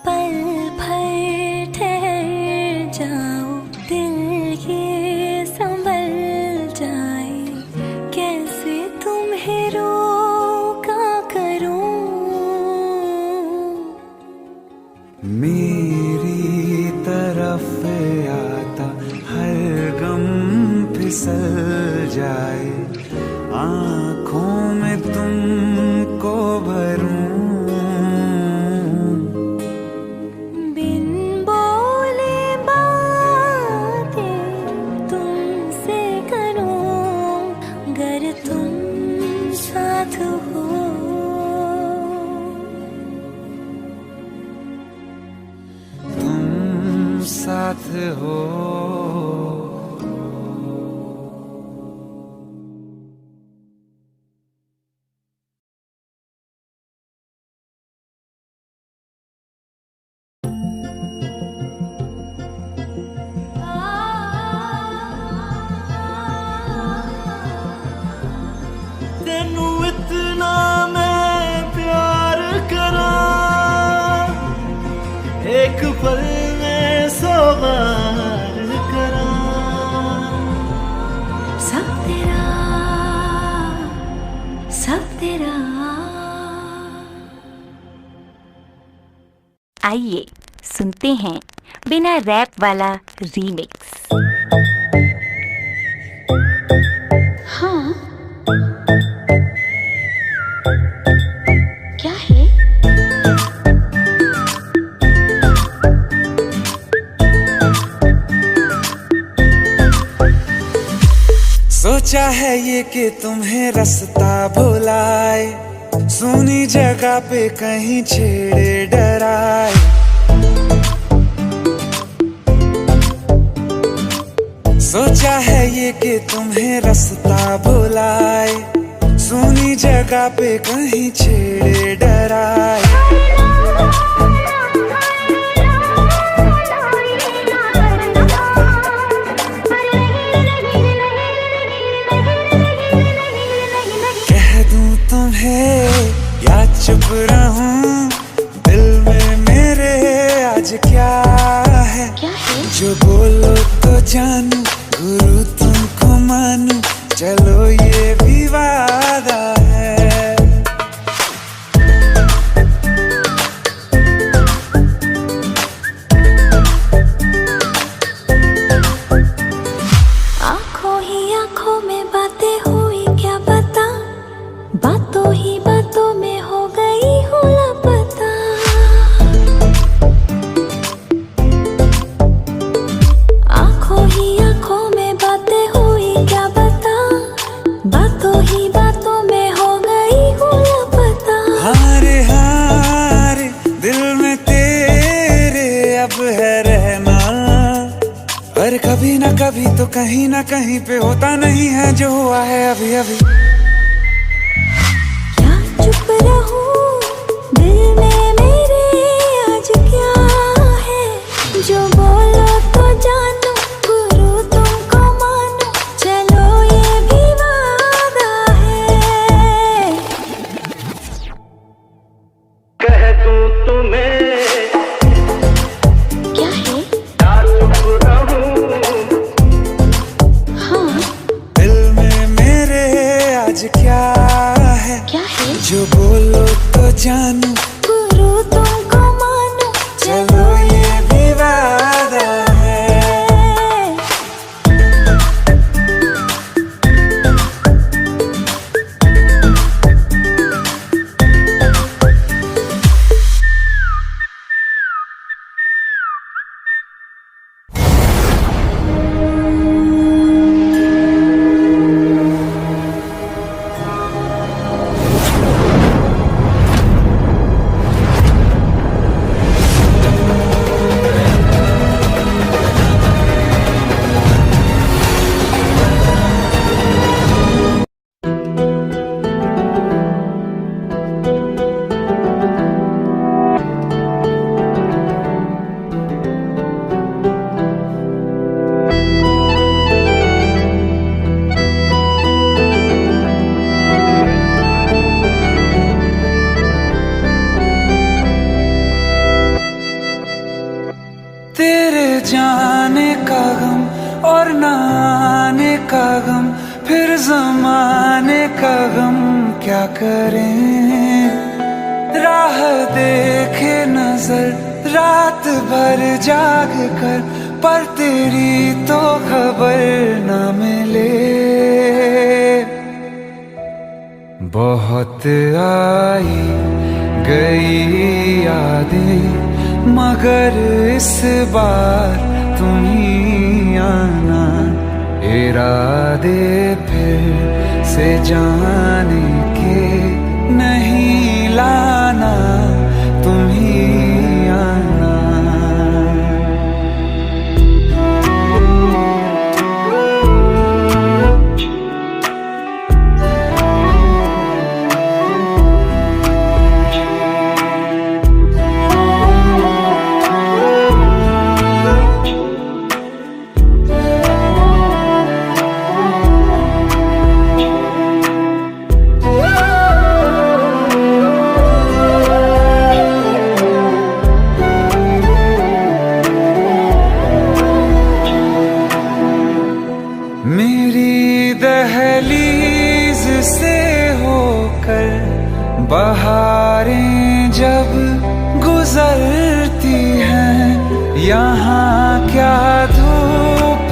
पल भर ठहर जाओ, दिल ये संभल जाए। कैसे तुम्हें रोका करूं, मेरी तरफ आता हर गम फिसल जाए। आँखों में तुमको भरूं, बिन बोले बातें तुमसे करूं। अगर तुम साथ हो, तुम साथ हो। तेनू इतना मैं प्यार करा, एक पल में सौ बार करा। सब तेरा, सब तेरा। आइए सुनते हैं बिना रैप वाला रीमिक्स। हाँ, क्या है? सोचा है ये कि तुम्हें रास्ता भुलाए, सुनी जगह पे कहीं छेड़े डराए। सोचा है ये कि तुम्हें रास्ता भुलाए, सुनी जगह पे कहीं छेड़े डराए। कह दूं तुम्हें या चुप रहूं, दिल में मेरे आज क्या है? जो बोलो तो जानू, गुरु तुमको मानू, चलो ये भी वादा है। आंखों ही आंखों में बातें हुई क्या पता, बातों ही बातों में हो गई हूँ लापता। आंखों ही आंखों में बातें हुई क्या पता, बातों ही बातों में हो गई हूँ लापता। हारे हारे दिल में तेरे अब है रहना, पर कभी ना कभी तो कहीं ना कहीं पे होता नहीं है जो हुआ है अभी अभी। क्या चुप रहूं, दिल में मेरे क्या है? हाँ, दिल में मेरे आज क्या है? क्या है? जो बोलो तो जानू, गुरु तुमको मानो, चलो ये भी वादा है। तेरे जाने का गम और न आने का गम, फिर जमाने का गम क्या करें। राह देखे नजर रात भर जाग कर, पर तेरी तो खबर न मिले। बहुत आई गई यादें, मगर इस बार तुम ही आना। इरादे फिर से जाने के नहीं लाना, तुम ही आना। मेरी दहलीज से होकर बहारें जब गुजरती हैं, यहाँ क्या धूप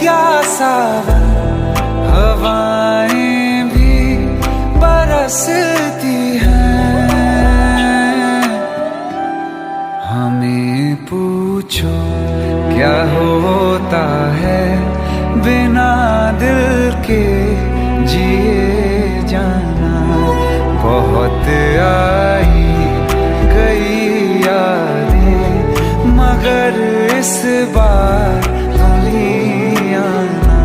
क्या सावन, हवाएं भी बरसती हैं। हमें पूछो क्या होता है बिना दिल के जिए जाना। बहुत आई गई यादें, मगर इस बार तुम ही आना।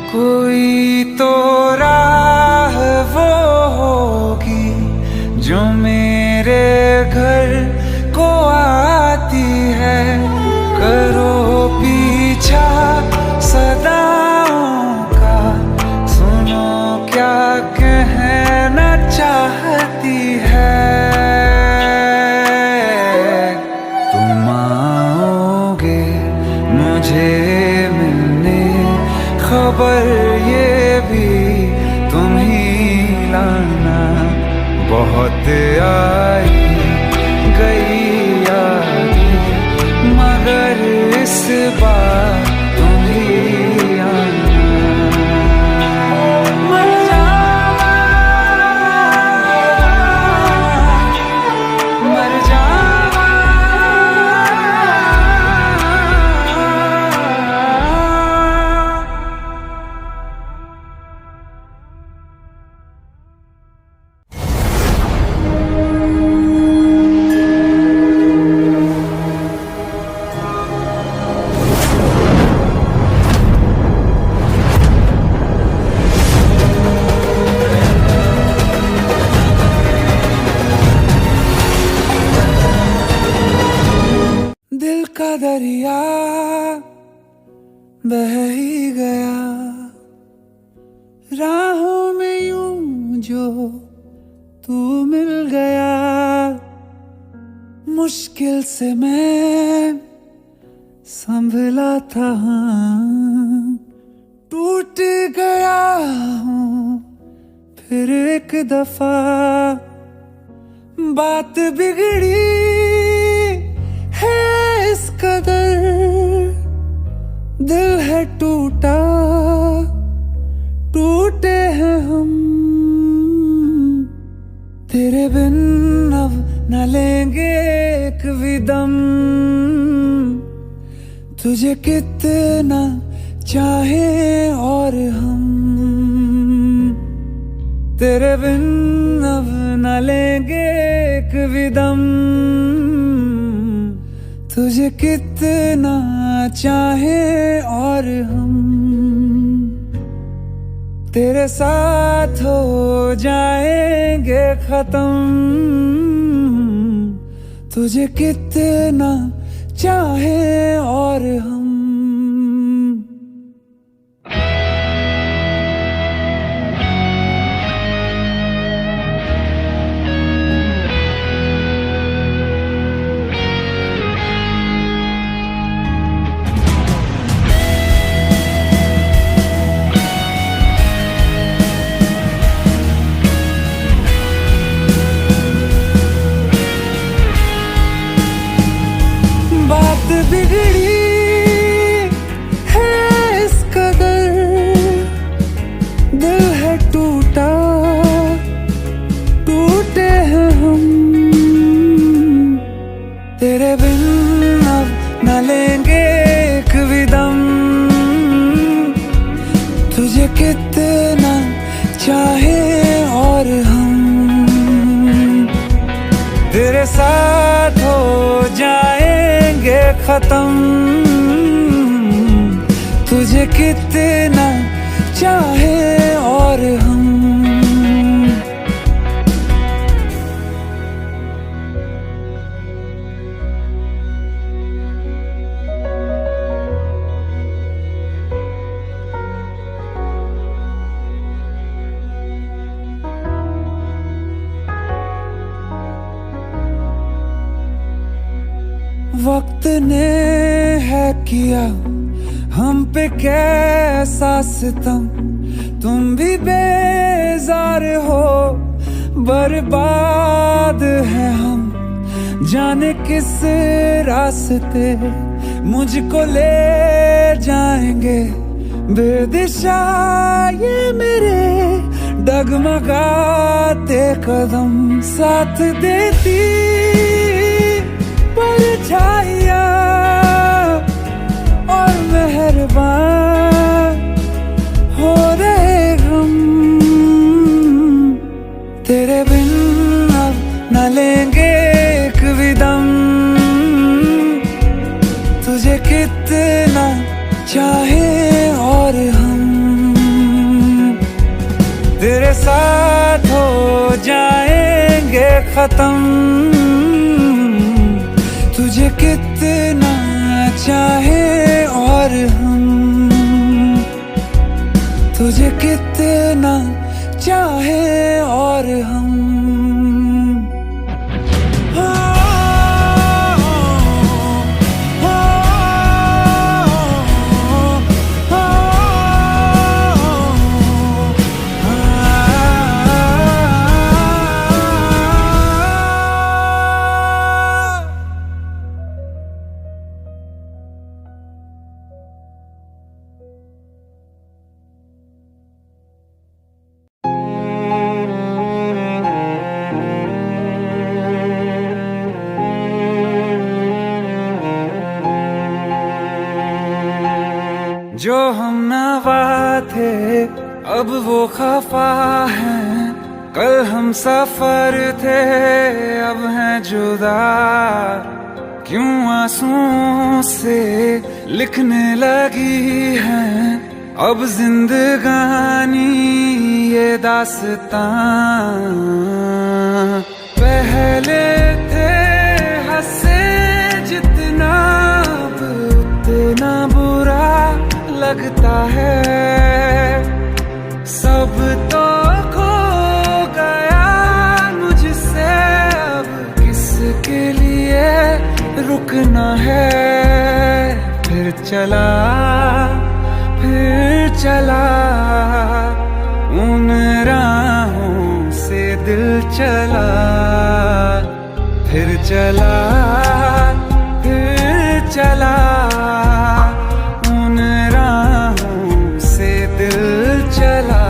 कोई तो राह वो होगी जो मेरे घर को आती है। करो पीछा सदाओं का, सुनो क्या कहना चाहती है। तुम आओगे मुझे मिलने, खबर ये भी तुम ही लाना। बहुत आई गई यादें, मगर इस बार तुम ही आना। मर जावा, मर जावा। दरिया बह ही गया, राहों में यूं जो तू मिल गया। मुश्किल से मैं संभला था, टूट गया हूँ फिर एक दफा। बात बिगड़ी है इस कदर, दिल है टूटा, टूटे हैं हम। तेरे बिन अब न लेंगे एक भी दम, तुझे कितना चाहे और हम। तेरे बिन अब न लेंगे एक भी दम, तुझे कितना चाहे और हम। तेरे साथ हो जाएंगे खत्म, तुझे कितना चाहे और हम। बात बिगड़ी है इस कदर, दिल है टूटा, टूटे हैं हम। तेरे बिन अब न लेंगे एक भी दम, तुझे कितना चाहे और हम। तेरे साथ हो जाएंगे खत्म, तुझे कितना चाहे और हम। वक्त ने है किया हम पे कैसा सितम, तुम भी बेजार हो, बर्बाद है हम। जाने किस रास्ते मुझको ले जाएंगे, बेदिशा ये मेरे डगमगाते कदम। साथ देती परछाइयाँ और मेहरबान हो रहे हम। तेरे बिन अब न लेंगे एक भी दम, तुझे कितना चाहे और हम। तेरे साथ हो जाएंगे खत्म, तुझे कितना चाहे और हम। तुझे कितना चाहे और हम। जो हम नवा थे अब वो खफा हैं, कल हम सफर थे अब हैं जुदा। क्यों आंसुओं से लिखने लगी हैं अब जिंदगानी ये दास्तां। पहले थे हंसे जितना लगता है सब तो खो गया मुझसे, अब किसके लिए रुकना है। फिर चला उन राहों से दिल चला, फिर चला उन राहों से दिल चला।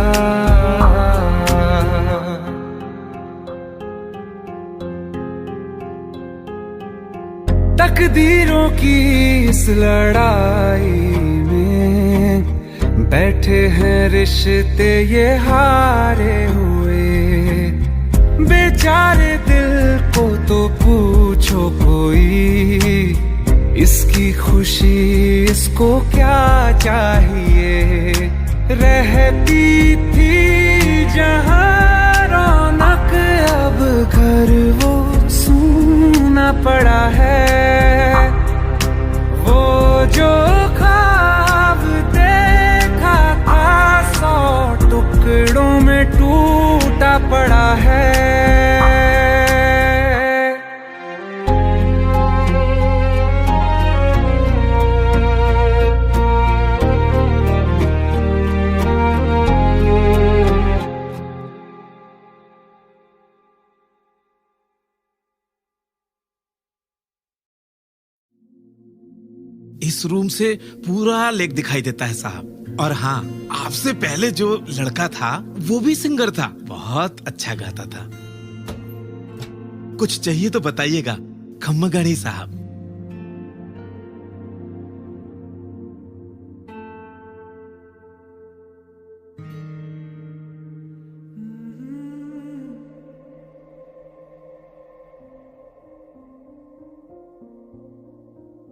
तकदीरों की इस लड़ाई में बैठे हैं रिश्ते ये हारे हुए, बेचारे दिल को तो पूछो कोई, इसकी खुशी इसको क्या चाहिए। रहती थी जहाँ रौनक, अब घर वो सूना पड़ा है। वो जो ख्वाब देखा था 100 टुकड़ों में टूटा पड़ा है। इस रूम से पूरा लेक दिखाई देता है साहब। और हाँ, आपसे पहले जो लड़का था वो भी सिंगर था, बहुत अच्छा गाता था। कुछ चाहिए तो बताइएगा खम्मगढ़ी साहब।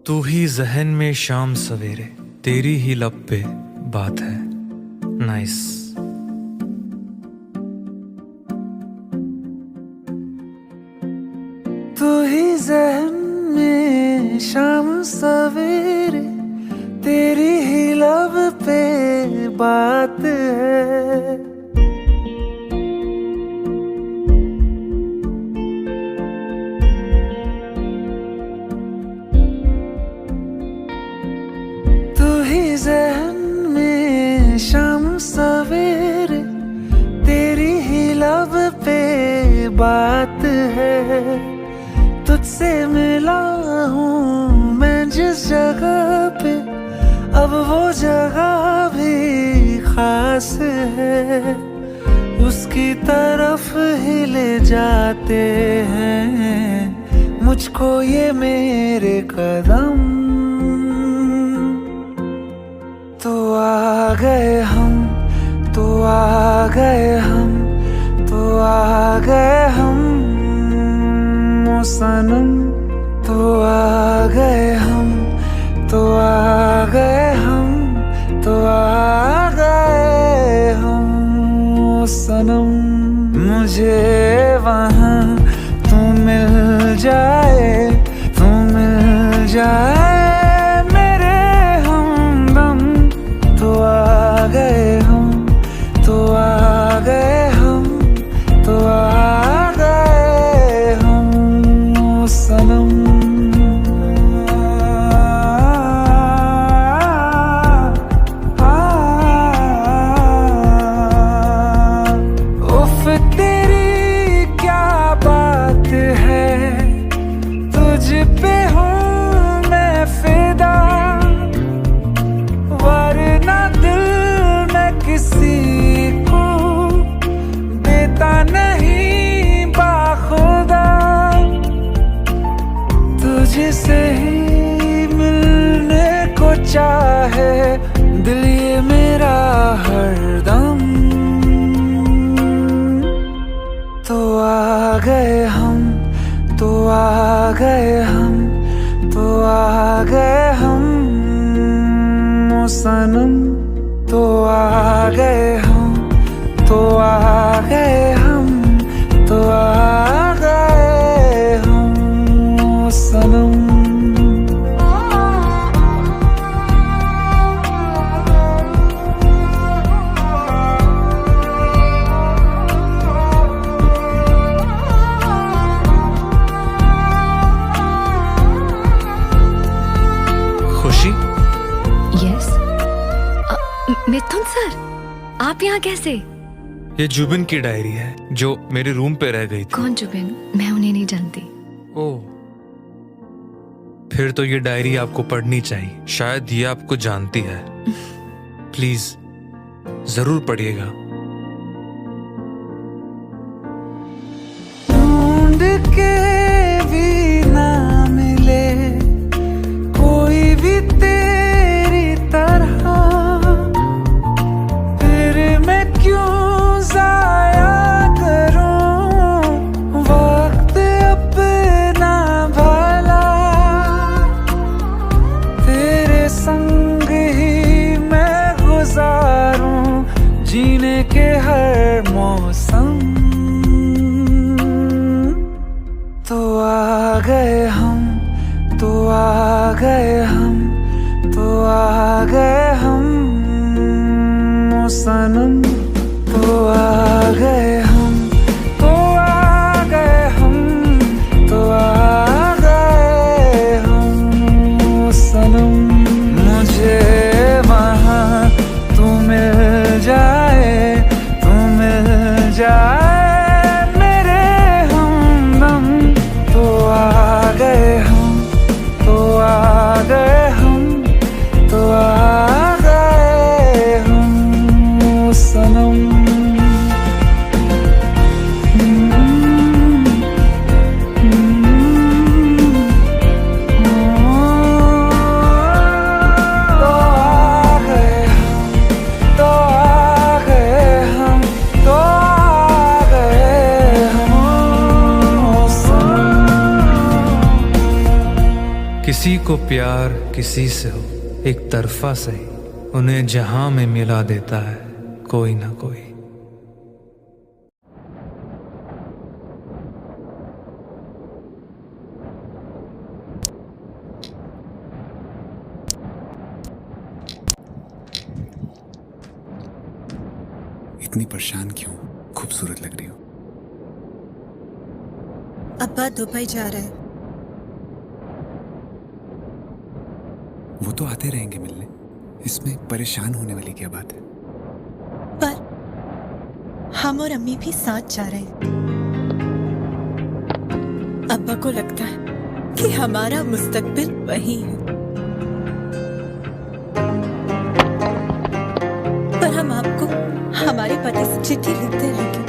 तू ही जहन में शाम सवेरे, तेरी ही लब पे बात है। नाइस। तू ही जहन में शाम सवेरे, तेरी ही लब पे बात है। जहन में शाम सवेरे, तेरी ही लब पे बात है। तुझसे मिला हूँ मैं जिस जगह पे, अब वो जगह भी खास है। उसकी तरफ ही ले जाते हैं मुझको ये मेरे कदम। तो आ गए हम, तो आ गए हम, तो आ गए हम ओ सनम। तो आ गए हम, तो आ गए हम, तो आ गए हम ओ सनम। मुझे वहाँ तू मिल जाए, तू मिल जाए मेरे हमदम। तो आ गए हम, तो आ गए हम, तो आ गए हम ओ सनम। उफ तेरी क्या बात है, तुझ पे हूँ मैं फिदा, वरना दिल मैं किसी को देता नहीं बाखुदा। तुझसे ही मिलने को चाहे दिल ये मेरा हरदम। तो आ गए हम, तो आ गए हम, तो आ गए हम ओ सनम। तो आ गए हम, तो आ गए हम, तो आ गए हम ओ सनम। यहाँ कैसे? ये जुबिन की डायरी है जो मेरे रूम पे रह गई थी। कौन जुबिन? मैं उन्हें नहीं जानती। ओह, फिर तो ये डायरी आपको पढ़नी चाहिए, शायद ये आपको जानती है। प्लीज जरूर पढ़िएगा। ढूंढ के भी ना मिले कोई भी तेरी तरह, फिर मैं क्यों जाया करूं वक्त अपना भला, तेरे संग ही मैं गुजारूं जीने के हर मौसम। तो आ गए हम, तो आ गए हम, तो आ गए हम ओ सनम, तो आ गए हम, तो आ गए हम, तो आ गए हम ओ सनम। मुझे वहाँ तू मिल जाए, तू मिल जाए मेरे हमदम। तो आ गए हम, तो आ गए हम, तो आ गए हम ओ सनम। तो आ गए हम, तो आ गए हम, तो आ गए हम ओ सनम। किसी को प्यार किसी से हो एक तरफा सही, उन्हें जहां में मिला देता है कोई ना कोई। इतनी परेशान क्यों? खूबसूरत लग रही हो। अब्बा दुबई जा रहे हैं। वो तो आते रहेंगे मिलने, इसमें परेशान होने वाली क्या बात है? पर हम और अम्मी भी साथ जा रहे हैं। अब्बा को लगता है कि हमारा मुस्तकबिल वही है, पर हम आपको हमारे पति से चिट्ठी लिखते रहेंगे।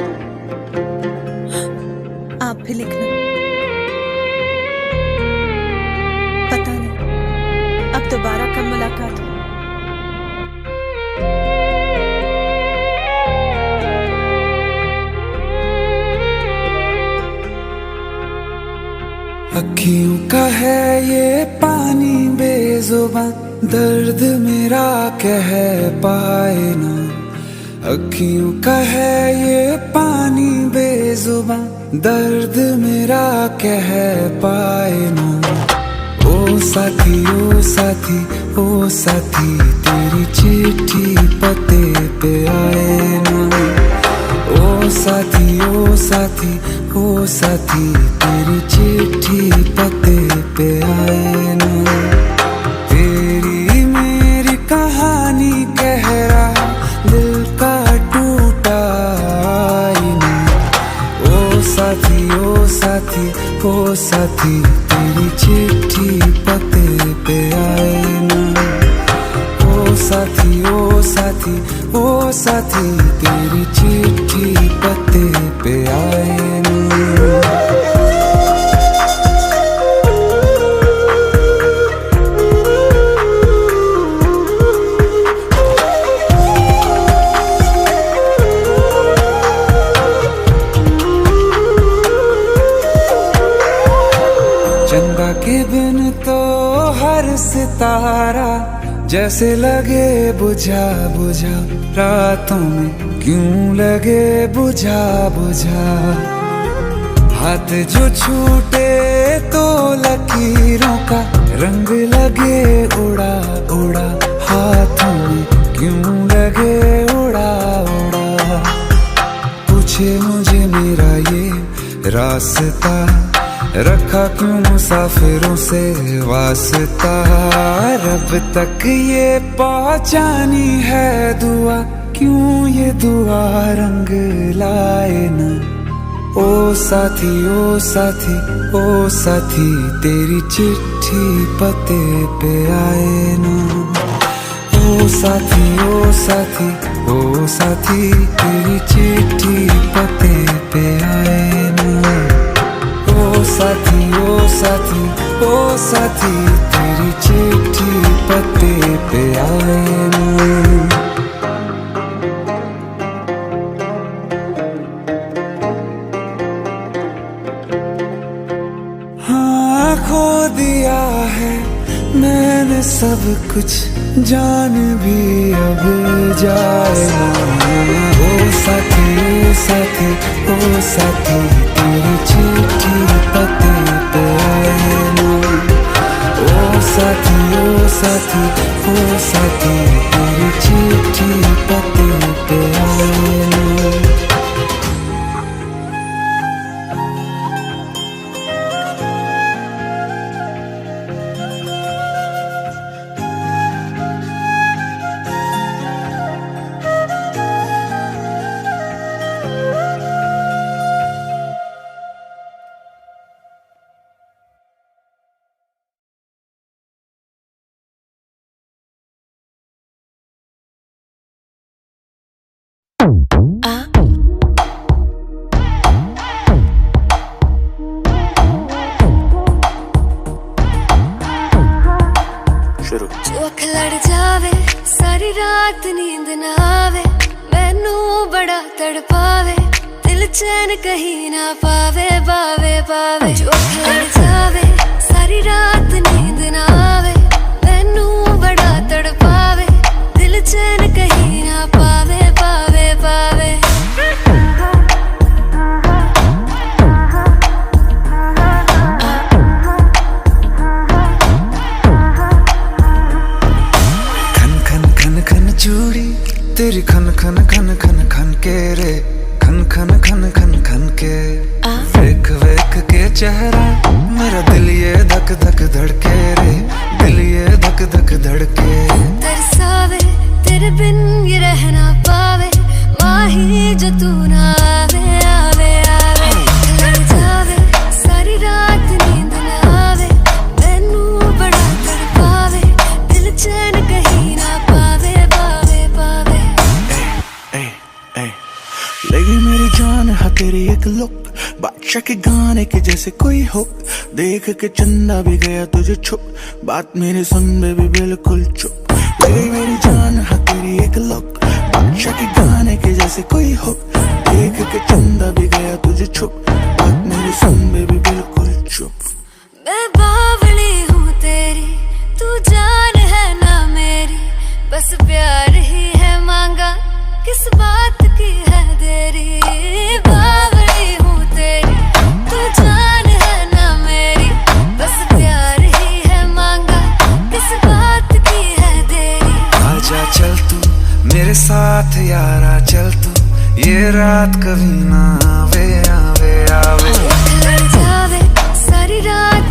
आप भी लिखना। पता नहीं अब दोबारा कब मुलाकात हो। अखियों का है ये पानी बेजुबान, दर्द मेरा कह पाए ना। अखियों का है ये पानी बेजुबान, दर्द मेरा कह पाए ना। ओ साथी, ओ साथी, ओ साथी, तेरी चिट्ठी पते पे आए ना। ओ साथी, ओ साथी, ओ साथी, तेरी चिट्ठी पते पे आए ना। तेरी मेरी कहानी कह रहा दिल का टूटा आईना। ओ साथी, ओ साथी, ओ साथी, तेरी चिट्ठी पते पे आए ना। ओ साथी, ओ साथी, ओ साथी, तेरी चिट्ठी पते पे आए ना। चंदा के बिन तो हर सितारा जैसे लगे बुझा बुझा, रातों में क्यों लगे बुझा बुझा। हाथ जो छूटे तो लकीरों का रंग लगे उड़ा उड़ा, हाथों में क्यों लगे उड़ा उड़ा। पूछे मुझे मेरा ये रास्ता, रखा क्यों मुसाफिरों से वास्ता। रब तक ये पहुंचानी है दुआ, क्यों ये दुआ रंग लाए न। ओ साथी ओ साथी ओ साथी तेरी चिट्ठी पते पे आए न। ओ साथी ओ साथी ओ साथी तेरी चिट्ठी पते पे आए न। ओ साथी ओ साथी ओ साथी तेरी चिट्ठी पते पे आए न। हाँ खो दिया है मैंने सब कुछ, जान भी अब जाए ना। ओ साथी ओ साथी ओ साथी तेरी चिट्ठी पते पे आए ना। ओ साथी ओ साथी ओ साथी तेरी चिट्ठी पते पे आए ना। जो अख लड़ जावे सारी रात नींद ना आवे, मैनू बड़ा तड़पावे, दिल चैन कहीं ना पावे पावे पावे। जो अख लड़ जावे सारी रात नींद ना आवे, मैनू बड़ा तड़पावे, दिल चैन कहीं ना पावे पावे पावे। चूड़ी तेरी खन खन खन खन खन के रे, खन खन खन खन खन के। वेख वेख के चेहरा मेरा दिल ये धक धक धड़के रे, दिल ये धक धक धड़के। तरसावे तेरे बिन ये रह ना पावे, माही जो तू ना आवे आवे आवे। लड़ जावे सारी रात नींद ना आवे, मैनू बड़ा तड़पावे, दिल चैन कहीं ना पावे। लगी मेरी जान है तेरी एक लुक, बादशाह के गाने के जैसे कोई हो, देख के चंदा भी गया तुझे छुप, बात मेरी सुन बेबी बिल्कुल चुप। लगी मेरी जान है तेरी एक लुक, बादशाह के गाने के जैसे कोई हो, देख के चंदा भी गया तुझे छुप, बात मेरी सुन बेबी बिल्कुल चुप। मैं बावली हूँ तेरी, तू जान है ना मेरी, बस प्यार ही है मांगा, किस बात की है देरी। बावली हूँ तेरी, तू जान है ना मेरी, बस प्यार ही है मांगा, किस बात की है देरी। आजा चल तू मेरे साथ यारा, चल तू ये रात कभी ना आवे आवे आवे। लड़ जावे सारी रात